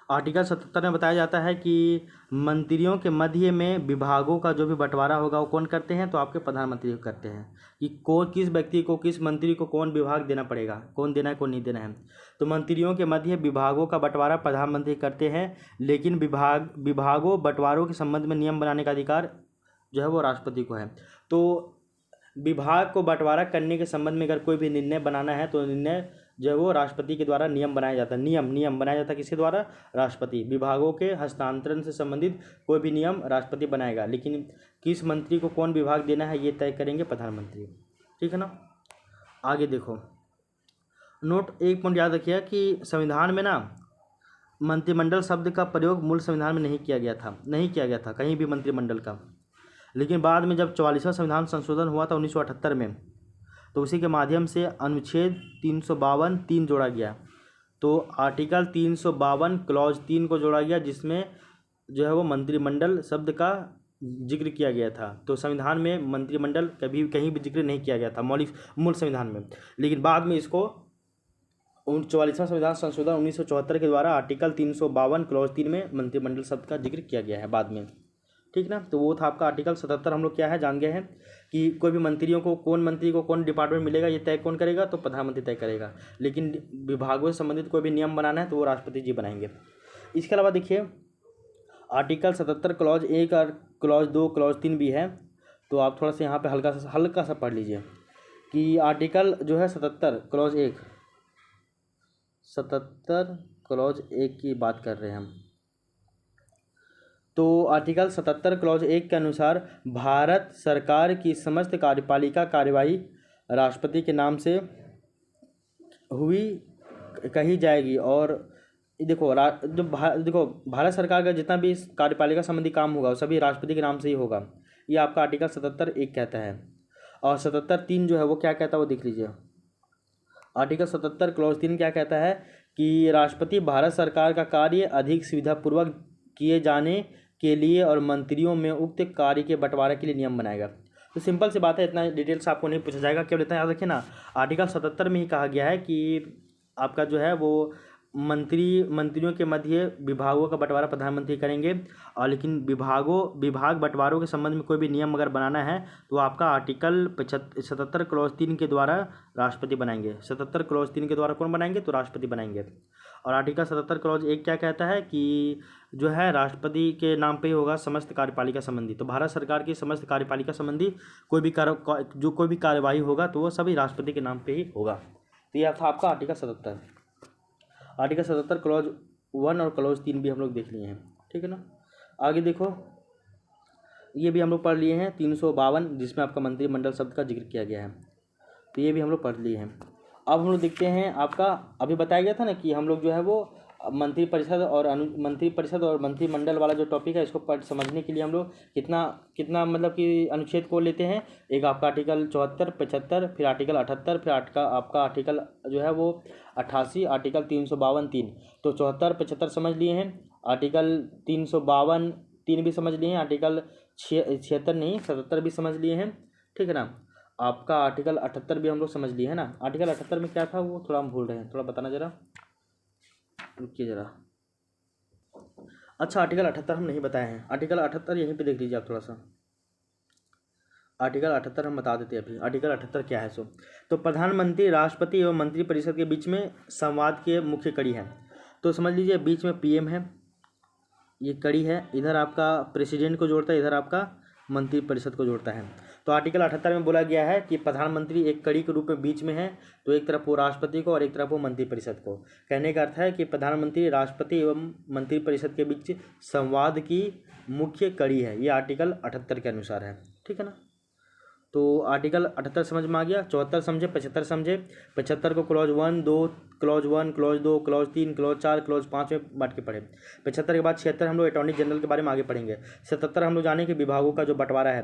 [SPEAKER 1] आर्टिकल 77 में बताया जाता है कि मंत्रियों के मध्य में विभागों का जो भी बंटवारा होगा वो कौन करते हैं, तो आपके प्रधानमंत्री करते हैं, कि कौन किस व्यक्ति को, किस मंत्री को कौन विभाग देना पड़ेगा, कौन देना है कौन नहीं देना है। तो मंत्रियों के मध्य विभागों का बंटवारा प्रधानमंत्री करते हैं, लेकिन विभागों बंटवारों के संबंध में नियम बनाने का अधिकार जो है वो राष्ट्रपति को है। तो विभाग को बंटवारा करने के संबंध में अगर कोई भी निर्णय बनाना है, तो निर्णय जो है वो राष्ट्रपति के द्वारा नियम बनाया जाता है। नियम बनाया जाता है किसके द्वारा, राष्ट्रपति। विभागों के हस्तांतरण से संबंधित कोई भी नियम राष्ट्रपति बनाएगा, लेकिन किस मंत्री को कौन विभाग देना है ये तय करेंगे प्रधानमंत्री, ठीक है ना। आगे देखो, नोट एक पॉइंट याद रखिए कि संविधान में ना मंत्रिमंडल शब्द का प्रयोग मूल संविधान में नहीं किया गया था कहीं भी मंत्रिमंडल का, लेकिन बाद में जब 44वां संविधान संशोधन हुआ था 1978 में, तो उसी के माध्यम से अनुच्छेद 352(3) जोड़ा गया। तो आर्टिकल 352 क्लॉज 3 को जोड़ा गया, जिसमें जो है वो मंत्रिमंडल शब्द का जिक्र किया गया था। तो संविधान में मंत्रिमंडल कभी कहीं भी जिक्र नहीं किया गया था मौलिक मूल संविधान में, लेकिन बाद में इसको 44वां संविधान संशोधन 1974 के द्वारा आर्टिकल 352 क्लॉज 3 में मंत्रिमंडल शब्द का जिक्र किया गया है बाद में। ठीक ना। तो वो था आपका आर्टिकल 77। हम लोग क्या है जान गए हैं कि कोई भी मंत्रियों को, कौन मंत्री को कौन डिपार्टमेंट मिलेगा ये तय कौन करेगा, तो प्रधानमंत्री तय करेगा। लेकिन विभागों से संबंधित कोई भी नियम बनाना है तो वो राष्ट्रपति जी बनाएंगे। इसके अलावा देखिए आर्टिकल 77 क्लॉज 1 और क्लॉज 2 क्लॉज 3 भी है। तो आप थोड़ा सा यहाँ पे हल्का सा पढ़ लीजिए कि आर्टिकल जो है 77 क्लॉज 1 की बात कर रहे हैं हम। तो आर्टिकल 77 क्लॉज 1 के अनुसार भारत सरकार की समस्त कार्यपालिका कार्यवाही राष्ट्रपति के नाम से हुई कही जाएगी। और देखो देखो भारत सरकार का जितना भी कार्यपालिका संबंधी काम होगा वो सभी राष्ट्रपति के नाम से ही होगा। ये आपका आर्टिकल 77(1) कहता है। और 77(3) जो है वो क्या कहता है वो देख लीजिए। आर्टिकल 77 क्लॉज 3 क्या कहता है कि राष्ट्रपति भारत सरकार का कार्य अधिक सुविधापूर्वक किए जाने के लिए और मंत्रियों में उक्त कार्य के बंटवारे के लिए नियम बनाएगा। तो सिंपल सी बात है, इतना डिटेल्स आपको नहीं पूछा जाएगा, केवल इतना याद रखिए ना। आर्टिकल 77 में ही कहा गया है कि आपका जो है वो मंत्रियों के मध्य विभागों का बंटवारा प्रधानमंत्री करेंगे। और लेकिन विभाग बंटवारों के संबंध में कोई भी नियम अगर बनाना है तो आपका आर्टिकल 77 क्लॉज 3 के द्वारा राष्ट्रपति बनाएंगे। 77 क्लॉज 3 के द्वारा कौन बनाएंगे, तो राष्ट्रपति बनाएंगे। और आर्टिकल 77 क्लॉज 1 क्या कहता है कि जो है राष्ट्रपति के नाम पे ही होगा समस्त कार्यपालिका संबंधी। तो भारत सरकार की समस्त कार्यपालिका संबंधी कोई भी कार्यवाही होगा तो वो सभी राष्ट्रपति के नाम पे ही होगा। तो यह था आपका आर्टिकल 77। आर्टिकल 77 क्लॉज 1 और क्लॉज 3 भी हम लोग देख लिए हैं। ठीक है ना। आगे देखो, ये भी हम लोग पढ़ लिए हैं 352, जिसमें आपका मंत्रिमंडल शब्द का जिक्र किया गया है। तो ये भी हम लोग पढ़ लिए हैं। अब हम लोग देखते हैं, आपका अभी बताया गया था ना कि हम लोग जो है वो मंत्रिपरिषद और मंत्रिमंडल वाला जो टॉपिक है इसको समझने के लिए हम लोग कितना मतलब कि अनुच्छेद को लेते हैं। एक आपका आर्टिकल 74, 75, फिर आर्टिकल 78, फिर आपका आर्टिकल जो है वो 88, आर्टिकल 352 3। तो 74, 75 समझ लिए हैं, आर्टिकल 352 3 भी समझ लिए हैं, आर्टिकल 76 नहीं 77 भी समझ लिए हैं। ठीक है ना। आपका आर्टिकल 78 भी हम लोग समझ लिए है ना। आर्टिकल 78 में क्या था वो थोड़ा हम भूल रहे हैं, थोड़ा बताना जरा, रुकिए जरा। अच्छा, आर्टिकल 78 हम नहीं बताए हैं। आर्टिकल 78 यहीं पे देख लीजिए आप थोड़ा सा। आर्टिकल 78 हम बता देते हैं अभी। आर्टिकल 78 क्या है सो, तो प्रधानमंत्री राष्ट्रपति एवं मंत्रिपरिषद के बीच में संवाद के मुख्य कड़ी है। तो समझ लीजिए बीच में पीएम है, ये कड़ी है, इधर आपका प्रेसिडेंट को जोड़ता है, इधर आपका मंत्रिपरिषद को जोड़ता है। तो आर्टिकल 78 में बोला गया है कि प्रधानमंत्री एक कड़ी के रूप में बीच में है। तो एक तरफ वो राष्ट्रपति को और एक तरफ वो मंत्रिपरिषद को। कहने का अर्थ है कि प्रधानमंत्री राष्ट्रपति एवं मंत्रिपरिषद के बीच संवाद की मुख्य कड़ी है। ये आर्टिकल 78 के अनुसार है। ठीक है ना। तो आर्टिकल 78 समझ में आ गया। 74 समझे, 75 समझे। 75 को clause 1 2 clause 1 clause 2 clause 3 clause 4 clause 5 में बांट के पढ़े। 75 के बाद 76 हम लोग अटॉर्नी जनरल के बारे में आगे पढ़ेंगे। 77 हम लोग जाने कि विभागों का जो बंटवारा है।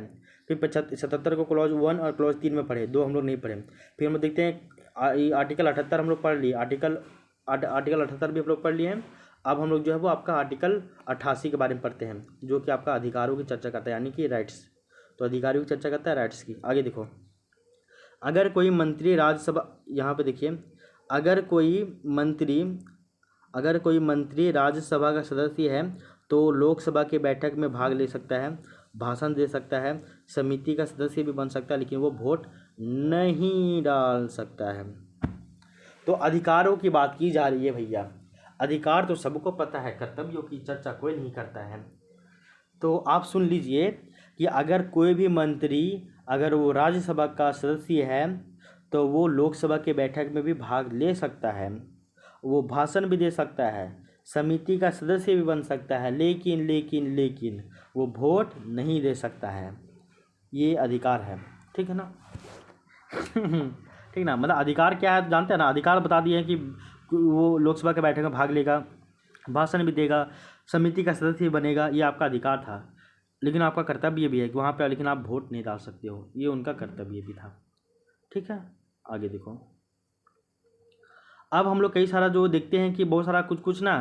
[SPEAKER 1] फिर 77 को क्लॉज 1 और क्लॉज 3 में पढ़े, 2 हम लोग नहीं पढ़े। फिर हम लोग देखते हैं आर्टिकल 78 हम लोग पढ़ लिए। आर्टिकल 78 भी हम लोग पढ़ लिए हैं। अब हम लोग जो है वो आपका आर्टिकल 88 के बारे में पढ़ते हैं, जो कि आपका अधिकारों की चर्चा करता है, यानी कि राइट्स। तो अधिकारियों की चर्चा करता है, राइट्स की। आगे देखो, अगर कोई मंत्री राज्यसभा, यहाँ पे देखिए, अगर कोई मंत्री राज्यसभा का सदस्य है तो लोकसभा की बैठक में भाग ले सकता है, भाषण दे सकता है, समिति का सदस्य भी बन सकता है, लेकिन वो वोट नहीं डाल सकता है। तो अधिकारों की बात की जा रही है भैया। अधिकार तो सबको पता है, कर्तव्यों की चर्चा कोई नहीं करता है। तो आप सुन लीजिए कि अगर कोई भी मंत्री, अगर वो राज्यसभा का सदस्य है तो वो लोकसभा के बैठक में भी भाग ले सकता है, वो भाषण भी दे सकता है, समिति का सदस्य भी बन सकता है, लेकिन वो वोट नहीं दे सकता है। ये अधिकार है। ठीक है ना। ठीक ना। मतलब अधिकार क्या है जानते हैं ना। अधिकार बता दिए हैं कि वो लोकसभा के बैठक में भाग लेगा, भाषण भी देगा, समिति का सदस्य भी बनेगा, ये आपका अधिकार था। लेकिन आपका कर्तव्य भी है कि वहाँ पे, लेकिन आप वोट नहीं डाल सकते हो, ये उनका कर्तव्य भी था। ठीक है। आगे देखो, अब हम लोग कई सारा जो देखते हैं कि बहुत सारा कुछ कुछ ना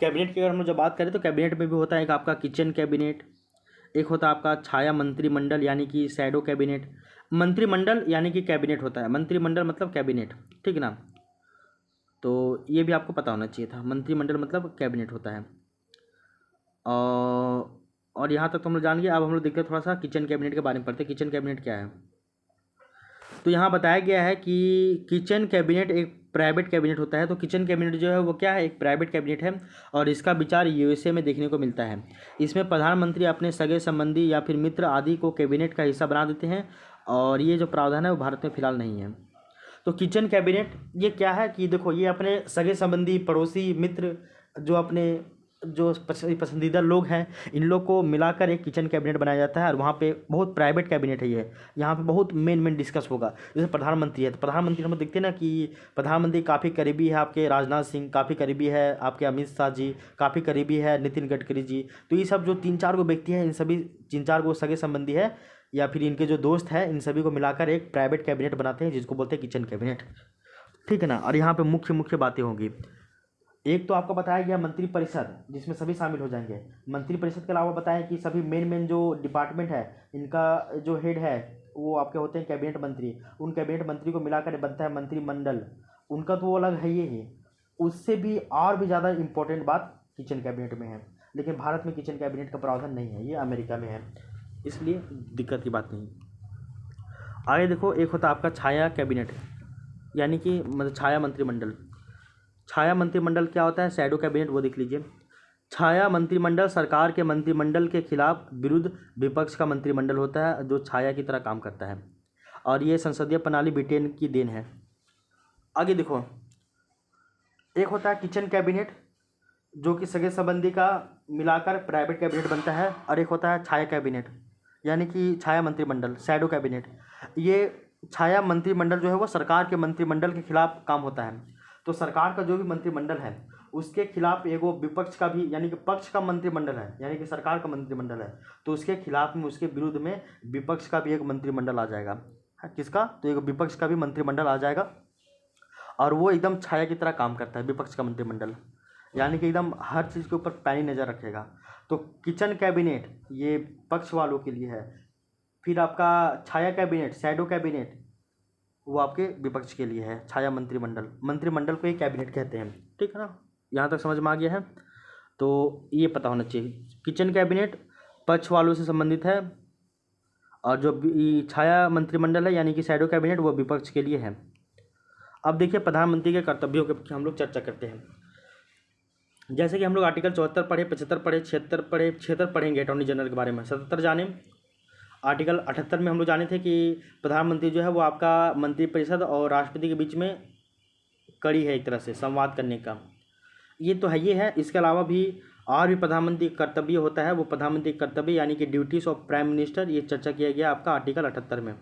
[SPEAKER 1] कैबिनेट की अगर हम लोग जब बात करें तो कैबिनेट में भी होता है एक आपका किचन कैबिनेट, एक होता है आपका छाया मंत्रिमंडल यानी कि शैडो कैबिनेट। मंत्रिमंडल यानी कि कैबिनेट होता है, मंत्रिमंडल मतलब कैबिनेट, ठीक ना। तो ये भी आपको पता होना चाहिए था, मंत्रिमंडल मतलब कैबिनेट होता है। और यहाँ तक तो हम लोग जान गए। अब हम लोग देखते हैं थोड़ा सा किचन कैबिनेट के बारे में पढ़ते हैं, किचन कैबिनेट क्या है। तो यहाँ बताया गया है कि किचन कैबिनेट एक प्राइवेट कैबिनेट होता है। तो किचन कैबिनेट जो है वो क्या है, एक प्राइवेट कैबिनेट है और इसका विचार यूएसए में देखने को मिलता है। इसमें प्रधानमंत्री अपने सगे संबंधी या फिर मित्र आदि को कैबिनेट का हिस्सा बना देते हैं और ये जो प्रावधान है वो भारत में फिलहाल नहीं है। तो किचन कैबिनेट ये क्या है कि देखो, ये अपने सगे संबंधी, पड़ोसी, मित्र, जो अपने जो पसंदीदा लोग हैं, इन लोग को मिलाकर एक किचन कैबिनेट बनाया जाता है और वहाँ पे बहुत प्राइवेट कैबिनेट है ये। यहाँ पे बहुत मेन डिस्कस होगा। जैसे प्रधानमंत्री है तो प्रधानमंत्री हम लोग देखते हैं ना कि प्रधानमंत्री काफ़ी करीबी है आपके राजनाथ सिंह, काफ़ी करीबी है आपके अमित शाह जी, काफ़ी करीबी है नितिन गडकरी जी। तो ये सब जो 3-4 गो व्यक्ति हैं, इन सभी 3-4 गो सगे संबंधी है या फिर इनके जो दोस्त हैं, इन सभी को मिलाकर एक प्राइवेट कैबिनेट बनाते हैं जिसको बोलते हैं किचन कैबिनेट, ठीक है ना। और यहाँ पे मुख्य मुख्य बातें होंगी। एक तो आपको बताया गया मंत्रिपरिषद, जिसमें सभी शामिल हो जाएंगे। मंत्रिपरिषद के अलावा बताया कि सभी मेन जो डिपार्टमेंट है, इनका जो हेड है वो आपके होते हैं कैबिनेट मंत्री। उन कैबिनेट मंत्री को मिलाकर बनता है मंत्रिमंडल। उनका तो वो अलग है ही। उससे भी और भी ज़्यादा इम्पोर्टेंट बात किचन कैबिनेट में है, लेकिन भारत में किचन कैबिनेट का प्रावधान नहीं है, ये अमेरिका में है, इसलिए दिक्कत की बात नहीं। आगे देखो, एक होता है आपका छाया कैबिनेट यानी कि मतलब छाया मंत्रिमंडल। छाया मंत्रिमंडल क्या होता है, शैडो कैबिनेट, वो देख लीजिए। छाया मंत्रिमंडल सरकार के मंत्रिमंडल के खिलाफ विरुद्ध विपक्ष का मंत्रिमंडल होता है जो छाया की तरह काम करता है और ये संसदीय प्रणाली ब्रिटेन की देन है। आगे देखो, एक होता है किचन कैबिनेट जो कि सगे संबंधी का मिलाकर प्राइवेट कैबिनेट बनता है, और एक होता है छाया कैबिनेट यानी कि छाया मंत्रिमंडल, शैडो कैबिनेट। ये छाया मंत्रिमंडल जो है वो सरकार के मंत्रिमंडल के खिलाफ काम होता है। तो सरकार का जो भी मंत्रिमंडल है उसके खिलाफ एगो विपक्ष का भी यानी कि पक्ष का मंत्रिमंडल है, यानी कि सरकार का मंत्रिमंडल है, तो उसके खिलाफ में, उसके विरुद्ध में विपक्ष का भी एक मंत्रिमंडल आ जाएगा। किसका, तो एक विपक्ष का भी मंत्रिमंडल आ जाएगा और वो एकदम छाया की तरह काम करता है विपक्ष का मंत्रिमंडल, यानी कि एकदम हर चीज़ के ऊपर पैनी नज़र रखेगा। तो किचन कैबिनेट ये पक्ष वालों के लिए है, फिर आपका छाया कैबिनेट, शैडो कैबिनेट, वो आपके विपक्ष के लिए है। छाया मंत्रिमंडल, मंत्रिमंडल को एक कैबिनेट कहते हैं, ठीक है ना। यहाँ तक समझ में आ गया है, तो ये पता होना चाहिए। किचन कैबिनेट पक्ष वालों से संबंधित है और जो छाया मंत्रिमंडल है यानी कि शैडो कैबिनेट वो विपक्ष के लिए है। अब देखिए प्रधानमंत्री के कर्तव्यों के हम लोग चर्चा करते हैं। जैसे कि हम लोग आर्टिकल 74 पढ़े, 75 पढ़े, 76 पढ़े, 76 पढ़ेंगे अटॉर्नी जनरल के बारे में, 77 जाने। आर्टिकल 78 में हम लोग जाने थे कि प्रधानमंत्री जो है वो आपका मंत्रिपरिषद और राष्ट्रपति के बीच में कड़ी है, एक तरह से संवाद करने का, ये तो है ही है। इसके अलावा भी और भी प्रधानमंत्री कर्तव्य होता है, वो प्रधानमंत्री कर्तव्य यानी कि ड्यूटीज़ ऑफ प्राइम मिनिस्टर, ये चर्चा किया गया आपका आर्टिकल 78 में।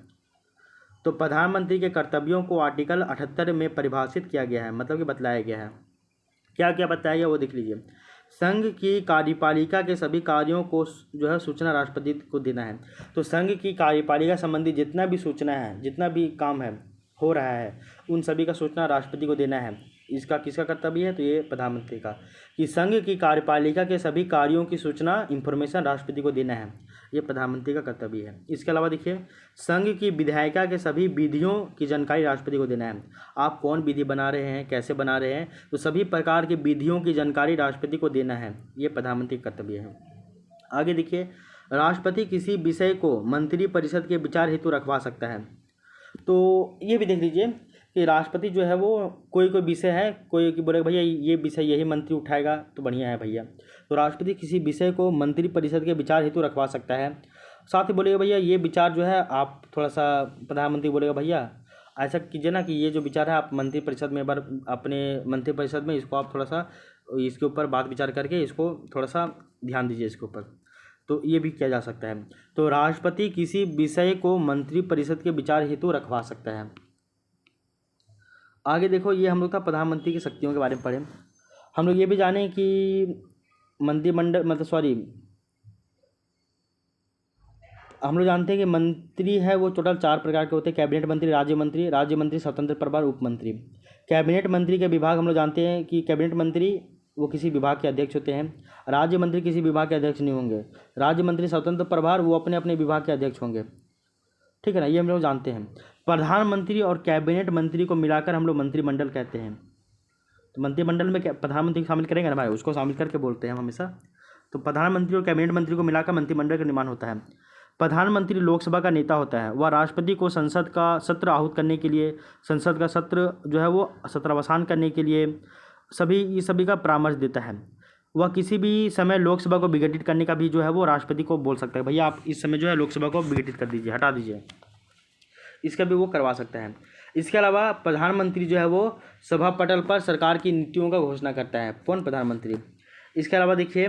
[SPEAKER 1] तो प्रधानमंत्री के कर्तव्यों को आर्टिकल 78 में परिभाषित किया गया है, मतलब कि बतलाया गया है। क्या क्या बताया गया वो देख लीजिए। संघ की कार्यपालिका के सभी कार्यों को जो है सूचना राष्ट्रपति को देना है। तो संघ की कार्यपालिका संबंधी जितना भी सूचना है, जितना भी काम है हो रहा है, उन सभी का सूचना राष्ट्रपति को देना है। इसका किसका कर्तव्य है, तो ये प्रधानमंत्री का, कि संघ की कार्यपालिका के सभी कार्यों की सूचना, इंफॉर्मेशन राष्ट्रपति को देना है, ये प्रधानमंत्री का कर्तव्य है। इसके अलावा देखिए, संघ की विधायिका के सभी विधियों की जानकारी राष्ट्रपति को देना है। आप कौन विधि बना रहे हैं, कैसे बना रहे हैं, तो सभी प्रकार की विधियों की जानकारी राष्ट्रपति को देना है, ये प्रधानमंत्री का कर्तव्य है। आगे देखिए, राष्ट्रपति किसी विषय को मंत्रिपरिषद के विचार हेतु रखवा सकता है। तो ये भी देख लीजिए कि राष्ट्रपति जो है वो कोई विषय है, कोई कि बोले भैया ये विषय यही मंत्री उठाएगा तो बढ़िया है भैया, तो राष्ट्रपति किसी विषय को मंत्रिपरिषद के विचार हेतु रखवा सकता है। साथ ही बोलेगा भैया ये विचार जो है आप थोड़ा सा, प्रधानमंत्री बोलेगा भैया ऐसा कीजिए ना कि ये जो विचार है आप मंत्रिपरिषद में एक बार अपने मंत्रिपरिषद में इसको आप थोड़ा सा इसके ऊपर बात विचार करके इसको थोड़ा सा ध्यान दीजिए इसके ऊपर, तो ये भी किया जा सकता है। तो राष्ट्रपति किसी विषय को मंत्रिपरिषद के विचार हेतु रखवा सकता है। आगे देखो, ये हम लोग का प्रधानमंत्री की शक्तियों के बारे में पढ़े। हम लोग ये भी जाने कि मंत्रिमंडल मतलब हम लोग जानते हैं कि मंत्री है वो टोटल 4 प्रकार के होते हैं। कैबिनेट मंत्री, राज्य मंत्री, स्वतंत्र प्रभार, उप मंत्री। कैबिनेट मंत्री के विभाग हम लोग जानते हैं कि कैबिनेट मंत्री वो किसी विभाग के अध्यक्ष होते हैं। राज्य मंत्री किसी विभाग के अध्यक्ष नहीं होंगे। राज्य मंत्री स्वतंत्र प्रभार वो अपने अपने विभाग के अध्यक्ष होंगे, ठीक है ना, ये हम लोग जानते हैं। प्रधानमंत्री और कैबिनेट मंत्री को मिलाकर हम लोग मंत्रिमंडल कहते हैं। तो मंत्रिमंडल में क्या प्रधानमंत्री शामिल करेंगे ना भाई, उसको शामिल करके बोलते हैं हम हमेशा। तो प्रधानमंत्री और कैबिनेट मंत्री को मिलाकर मंत्रिमंडल का निर्माण होता है। प्रधानमंत्री लोकसभा का नेता होता है। वह राष्ट्रपति को संसद का सत्र आहूत करने के लिए, संसद का सत्र जो है वो सत्रावसान करने के लिए सभी का परामर्श देता है। वह किसी भी समय लोकसभा को विघटित करने का भी जो है वो राष्ट्रपति को बोल सकता है, भैया आप इस समय जो है लोकसभा को विघटित कर दीजिए, हटा दीजिए, इसका भी वो करवा सकता है। इसके अलावा प्रधानमंत्री जो है वो सभा पटल पर सरकार की नीतियों का घोषणा करता है। कौन? प्रधानमंत्री। इसके अलावा देखिए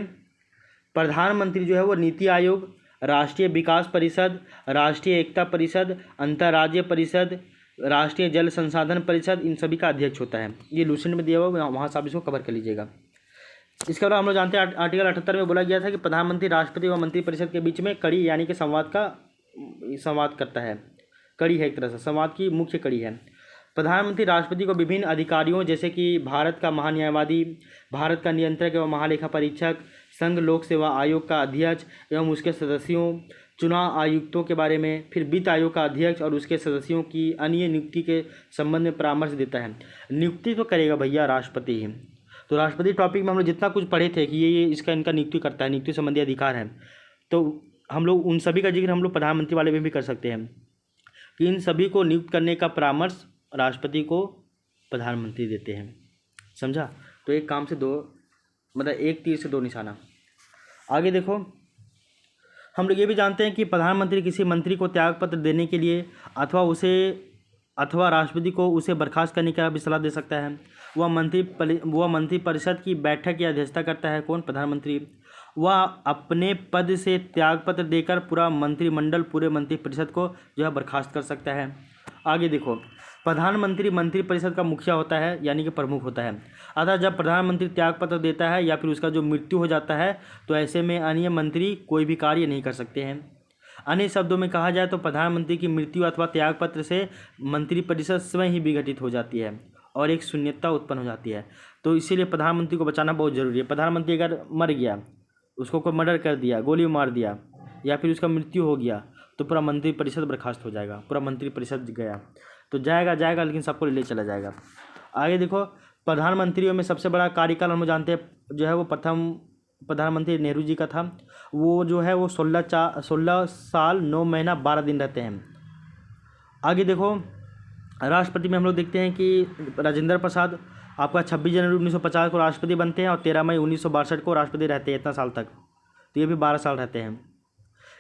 [SPEAKER 1] प्रधानमंत्री जो है वो नीति आयोग, राष्ट्रीय विकास परिषद, राष्ट्रीय एकता परिषद, अंतर्राज्यीय परिषद, राष्ट्रीय जल संसाधन परिषद, इन सभी का अध्यक्ष होता है। ये लूसेंट में दिया हुआ, वहाँ से आप इसको कवर कर लीजिएगा। इसके अलावा हम लोग जानते हैं आर्टिकल 78 में बोला गया था कि प्रधानमंत्री राष्ट्रपति व मंत्रिपरिषद के बीच में कड़ी यानी कि संवाद करता है। कड़ी है, एक तरह से संवाद की मुख्य कड़ी है। प्रधानमंत्री राष्ट्रपति को विभिन्न अधिकारियों जैसे कि भारत का महान्यायवादी, भारत का नियंत्रक एवं महालेखा परीक्षक, संघ लोक सेवा आयोग का अध्यक्ष एवं उसके सदस्यों, चुनाव आयुक्तों के बारे में, फिर वित्त आयोग का अध्यक्ष और उसके सदस्यों की अन्य नियुक्ति के संबंध में परामर्श देता है। नियुक्ति तो करेगा भैया राष्ट्रपति ही। तो राष्ट्रपति टॉपिक में हम लोग जितना कुछ पढ़े थे कि ये इसका इनका नियुक्ति करता है, नियुक्ति संबंधी अधिकार है, तो हम लोग उन सभी का जिक्र हम लोग प्रधानमंत्री वाले में भी कर सकते हैं कि इन सभी को नियुक्त करने का परामर्श राष्ट्रपति को प्रधानमंत्री देते हैं। समझा? तो एक काम से दो, मतलब एक तीर से दो निशाना। आगे देखो, हम लोग ये भी जानते हैं कि प्रधानमंत्री किसी मंत्री को त्यागपत्र देने के लिए अथवा राष्ट्रपति को उसे बर्खास्त करने का भी सलाह दे सकता है। वह मंत्रिपरिषद की बैठक की अध्यक्षता करता है। कौन? प्रधानमंत्री। वह अपने पद से त्यागपत्र देकर पूरे मंत्रिपरिषद को जो है बर्खास्त कर सकता है। आगे देखो, प्रधानमंत्री मंत्रिपरिषद का मुखिया होता है यानी कि प्रमुख होता है। अतः जब प्रधानमंत्री त्यागपत्र देता है या फिर उसका जो मृत्यु हो जाता है तो ऐसे में अन्य मंत्री कोई भी कार्य नहीं कर सकते हैं। अन्य शब्दों में कहा जाए तो प्रधानमंत्री की मृत्यु अथवा त्यागपत्र से मंत्रिपरिषद स्वयं ही विघटित हो जाती है और एक शून्यता उत्पन्न हो जाती है। तो इसीलिए प्रधानमंत्री को बचाना बहुत जरूरी है। प्रधानमंत्री अगर मर गया, उसको कोई मर्डर कर दिया, गोली मार दिया या फिर उसका मृत्यु हो गया तो पूरा मंत्रिपरिषद बर्खास्त हो जाएगा, पूरा मंत्रिपरिषद गया। तो जाएगा लेकिन सबको ले चला जाएगा। आगे देखो, प्रधानमंत्रियों में सबसे बड़ा कार्यकाल हम जानते हैं जो है वो प्रथम प्रधानमंत्री नेहरू जी का था। वो जो है वो 16 साल 9 महीना 12 दिन रहते हैं। आगे देखो, राष्ट्रपति में हम लोग देखते हैं कि राजेंद्र प्रसाद आपका 26 जनवरी 1950 को राष्ट्रपति बनते हैं और 13 मई 1962 को राष्ट्रपति रहते हैं इतना साल तक। तो ये भी 12 साल रहते हैं।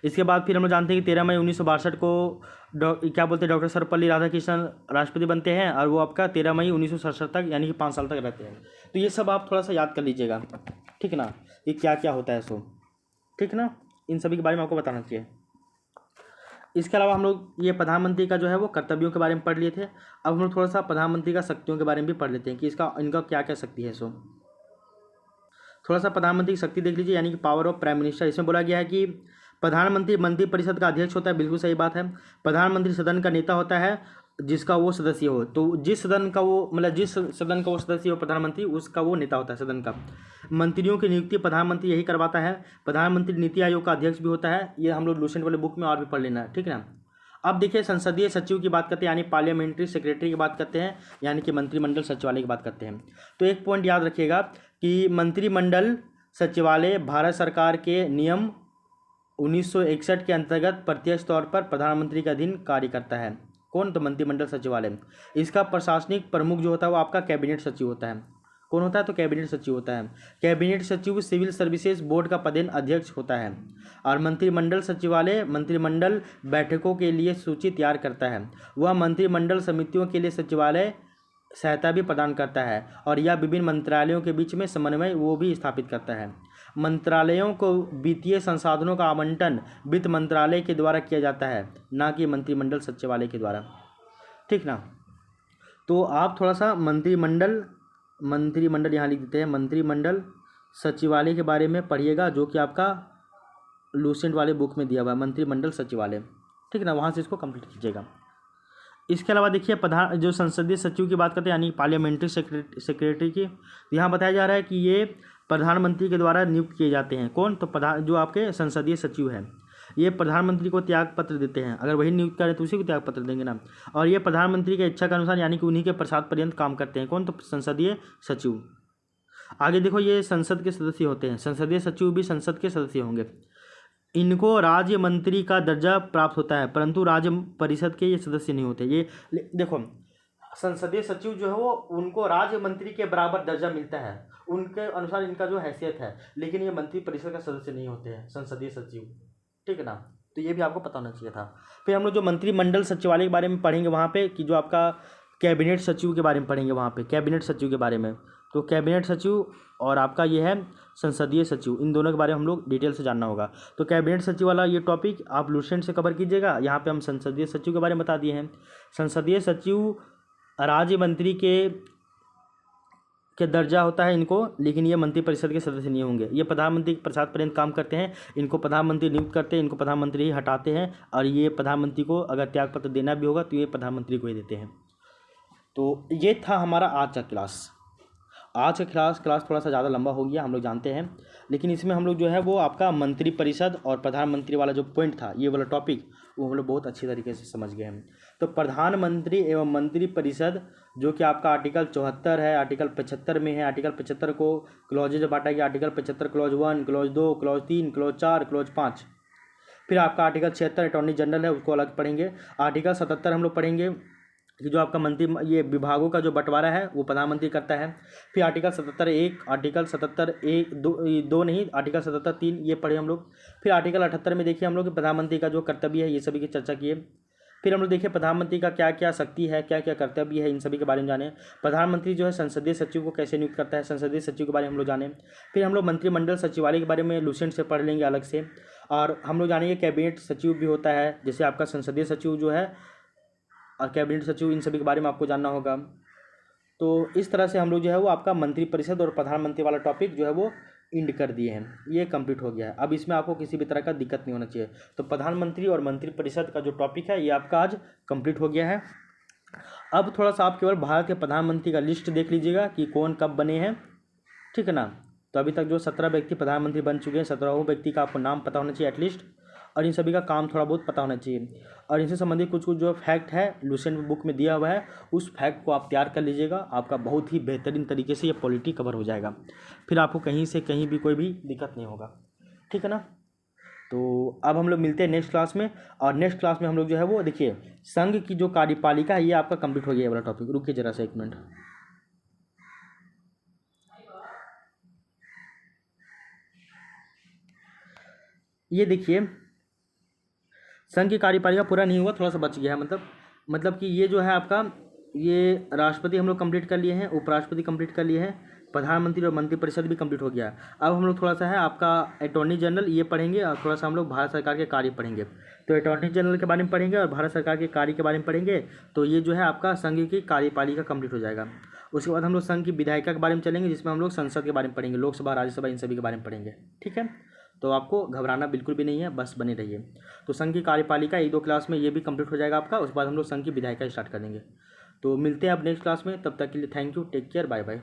[SPEAKER 1] इसके बाद फिर हम लोग जानते हैं कि 13 मई 1962 को डॉक्टर सर्वपल्ली राधाकृष्णन राष्ट्रपति बनते हैं और वो आपका 13 मई 1967 तक यानी कि 5 साल तक रहते हैं। तो ये सब आप थोड़ा सा याद कर लीजिएगा, ठीक ना, ये क्या क्या होता है सो, ठीक ना, इन सभी के बारे में आपको बताना चाहिए। इसके अलावा हम लोग ये प्रधानमंत्री का जो है वो कर्तव्यों के बारे में पढ़ लिए थे। अब हम लोग थोड़ा सा प्रधानमंत्री का शक्तियों के बारे में भी पढ़ लेते हैं कि इनका क्या क्या शक्ति है। सो थोड़ा सा प्रधानमंत्री की शक्ति देख लीजिए, यानी कि पावर ऑफ प्राइम मिनिस्टर। इसमें बोला गया है कि प्रधानमंत्री मंत्रिपरिषद का अध्यक्ष होता है, बिल्कुल सही बात है। प्रधानमंत्री सदन का नेता होता है जिसका वो सदस्य हो, तो जिस सदन का वो सदस्य हो प्रधानमंत्री, उसका वो नेता होता है सदन का। मंत्रियों की नियुक्ति प्रधानमंत्री यही करवाता है। प्रधानमंत्री नीति आयोग का अध्यक्ष भी होता है। ये हम लोग लूसेंट वाले बुक में और भी पढ़ लेना है, ठीक है ना। अब देखिए, संसदीय सचिव की बात करते हैं यानी पार्लियामेंट्री सेक्रेटरी की बात करते हैं, यानी कि मंत्रिमंडल सचिवालय की बात करते हैं। तो एक पॉइंट याद रखिएगा कि मंत्रिमंडल सचिवालय भारत सरकार के नियम 1961 के अंतर्गत प्रत्यक्ष तौर पर प्रधानमंत्री के अधीन कार्य करता है। कौन? तो मंत्रिमंडल सचिवालय। इसका प्रशासनिक प्रमुख जो होता है वो आपका कैबिनेट सचिव होता है। कौन होता है? तो कैबिनेट सचिव होता है। कैबिनेट सचिव सिविल सर्विसेज बोर्ड का पदेन अध्यक्ष होता है। और मंत्रिमंडल सचिवालय मंत्रिमंडल बैठकों के लिए सूची तैयार करता है। वह मंत्रिमंडल समितियों के लिए सचिवालय सहायता भी प्रदान करता है और यह विभिन्न मंत्रालयों के बीच में समन्वय वो भी स्थापित करता है। मंत्रालयों को वित्तीय संसाधनों का आवंटन वित्त मंत्रालय के द्वारा किया जाता है, ना कि मंत्रिमंडल सचिवालय के द्वारा, ठीक ना। तो आप थोड़ा सा मंत्रिमंडल यहाँ लिख देते हैं, मंत्रिमंडल सचिवालय के बारे में पढ़िएगा, जो कि आपका लूसेंट वाले बुक में दिया हुआ है, मंत्रिमंडल सचिवालय, ठीक है ना, वहाँ से इसको कंप्लीट कीजिएगा। इसके अलावा देखिए प्रधान जो संसदीय सचिव की बात करते हैं यानी पार्लियामेंट्री सेक्रेटरी की, यहाँ बताया जा रहा है कि ये प्रधानमंत्री के द्वारा नियुक्त किए जाते हैं। कौन? तो प्रधान जो आपके संसदीय सचिव हैं ये प्रधानमंत्री को त्याग पत्र देते हैं, अगर वही नियुक्त करें तो उसी को त्याग पत्र देंगे ना। और ये प्रधानमंत्री के इच्छा के अनुसार यानी कि उन्हीं के प्रसाद पर्यंत काम करते हैं। कौन? तो संसदीय सचिव। आगे देखो ये संसद के सदस्य होते हैं, संसदीय सचिव भी संसद के सदस्य होंगे। इनको राज्य मंत्री का दर्जा प्राप्त होता है परंतु राज्य परिषद के ये सदस्य नहीं होते। ये देखो संसदीय सचिव जो है वो उनको राज्य मंत्री के बराबर दर्जा मिलता है, उनके अनुसार इनका जो हैसियत है, लेकिन ये मंत्री परिषद का सदस्य नहीं होते हैं संसदीय सचिव, ठीक है ना। तो ये भी आपको पता होना चाहिए था। फिर हम लोग जो मंत्रिमंडल सचिवालय के बारे में पढ़ेंगे वहाँ पे कि जो आपका कैबिनेट सचिव के बारे में पढ़ेंगे, वहाँ पे कैबिनेट सचिव के बारे में। तो कैबिनेट सचिव और आपका ये है संसदीय सचिव, इन दोनों के बारे में हम लोग डिटेल से जानना होगा। तो कैबिनेट सचिव वाला ये टॉपिक आप लूसेंट से कवर कीजिएगा। यहाँ पे हम संसदीय सचिव के बारे में बता दिए हैं। संसदीय सचिव राज्य मंत्री के दर्जा होता है इनको, लेकिन ये मंत्रिपरिषद के सदस्य नहीं होंगे। ये प्रधानमंत्री के प्रसाद पर्यंत काम करते हैं, इनको प्रधानमंत्री नियुक्त करते हैं, इनको प्रधानमंत्री ही हटाते हैं, और ये प्रधानमंत्री को अगर त्यागपत्र देना भी होगा तो ये प्रधानमंत्री को ही देते हैं। तो ये था हमारा आज का क्लास। आज का क्लास थोड़ा सा ज़्यादा लंबा हो गया, हम लोग जानते हैं, लेकिन इसमें हम लोग जो है वो आपका मंत्रिपरिषद और प्रधानमंत्री वाला जो पॉइंट था, ये वाला टॉपिक, वो हम लोग बहुत अच्छी तरीके से समझ गए हैं। तो प्रधानमंत्री एवं मंत्रिपरिषद जो कि आपका आर्टिकल 74 है, आर्टिकल 75 में है। आर्टिकल 75 को क्लॉजेज बांटा गया, article 75 clause 1, clause 2, clause 3, clause 4, clause 5। फिर आपका आर्टिकल 76 अटॉर्नी जनरल है, उसको अलग पढ़ेंगे। आर्टिकल 77 हम लोग पढ़ेंगे कि जो आपका मंत्री ये विभागों का जो बंटवारा है वो प्रधानमंत्री करता है। फिर आर्टिकल 77(1), आर्टिकल 77(1), दो नहीं, आर्टिकल 77(3) ये पढ़े हम लोग। फिर आर्टिकल 78 में देखिए हम लोग कि प्रधानमंत्री का जो कर्तव्य है ये सभी की चर्चा किए। फिर हम लोग देखिए प्रधानमंत्री का क्या क्या शक्ति है, क्या क्या कर्तव्य है, इन सभी के बारे में जाने। प्रधानमंत्री जो है संसदीय सचिव को कैसे नियुक्त करता है, संसदीय सचिव के बारे में हम लोग जाने। फिर हम लोग मंत्रिमंडल सचिवालय के बारे में लूसेंट से पढ़ लेंगे अलग से। और हम लोग जानेंगे कैबिनेट सचिव भी होता है, जैसे आपका संसदीय सचिव जो है और कैबिनेट सचिव, इन सभी के बारे में आपको जानना होगा। तो इस तरह से हम लोग जो है वो आपका मंत्रिपरिषद और प्रधानमंत्री वाला टॉपिक जो है वो इंड कर दिए हैं, ये कंप्लीट हो गया है। अब इसमें आपको किसी भी तरह का दिक्कत नहीं होना चाहिए। तो प्रधानमंत्री और मंत्रिपरिषद का जो टॉपिक है ये आपका आज कंप्लीट हो गया है। अब थोड़ा सा आप केवल भारत के प्रधानमंत्री का लिस्ट देख लीजिएगा कि कौन कब बने हैं, ठीक है ना। तो अभी तक जो 17 व्यक्ति प्रधानमंत्री बन चुके हैं, 17वें व्यक्ति का आपको नाम पता होना चाहिए एटलीस्ट, और इन सभी का काम थोड़ा बहुत पता होना चाहिए। और इनसे संबंधित कुछ कुछ जो फैक्ट है लूसेंट बुक में दिया हुआ है, उस फैक्ट को आप तैयार कर लीजिएगा। आपका बहुत ही बेहतरीन तरीके से ये पॉलिटी कवर हो जाएगा, फिर आपको कहीं से कहीं भी कोई भी दिक्कत नहीं होगा, ठीक है ना। तो अब हम लोग मिलते हैं नेक्स्ट क्लास में। और नेक्स्ट क्लास में हम लोग जो है वो देखिए संघ की जो कार्यपालिका है ये आपका कंप्लीट हो गया, ये वाला टॉपिक। रुकिए जरा सा 1 मिनट। ये देखिए संघ की कार्यपालिका पूरा नहीं हुआ, थोड़ा सा बच गया है। मतलब कि ये जो है आपका, ये राष्ट्रपति हम लोग कंप्लीट कर लिए हैं, उपराष्ट्रपति कंप्लीट कर लिए हैं, प्रधानमंत्री और मंत्रिपरिषद भी कंप्लीट हो गया है। अब हम लोग थोड़ा सा है आपका अटॉर्नी जनरल ये पढ़ेंगे, और थोड़ा सा हम लोग भारत सरकार के कार्य पढ़ेंगे। तो अटॉर्नी जनरल के बारे में पढ़ेंगे और भारत सरकार के कार्य के बारे में पढ़ेंगे। तो ये जो है आपका संघ की कार्यपालिका कंप्लीट हो जाएगा। उसके बाद हम लोग संघ की विधायिका के बारे में चलेंगे, जिसमें हम लोग संसद के बारे में पढ़ेंगे, लोकसभा, राज्यसभा, इन सभी के बारे में पढ़ेंगे, ठीक है। तो आपको घबराना बिल्कुल भी नहीं है, बस बने रहिए। तो संघ की कार्यपालिका 1-2 क्लास में ये भी कंप्लीट हो जाएगा आपका। उसके बाद हम लोग संघ की विधायिका स्टार्ट कर देंगे। तो मिलते हैं अब नेक्स्ट क्लास में, तब तक के लिए thank you, take care, bye bye.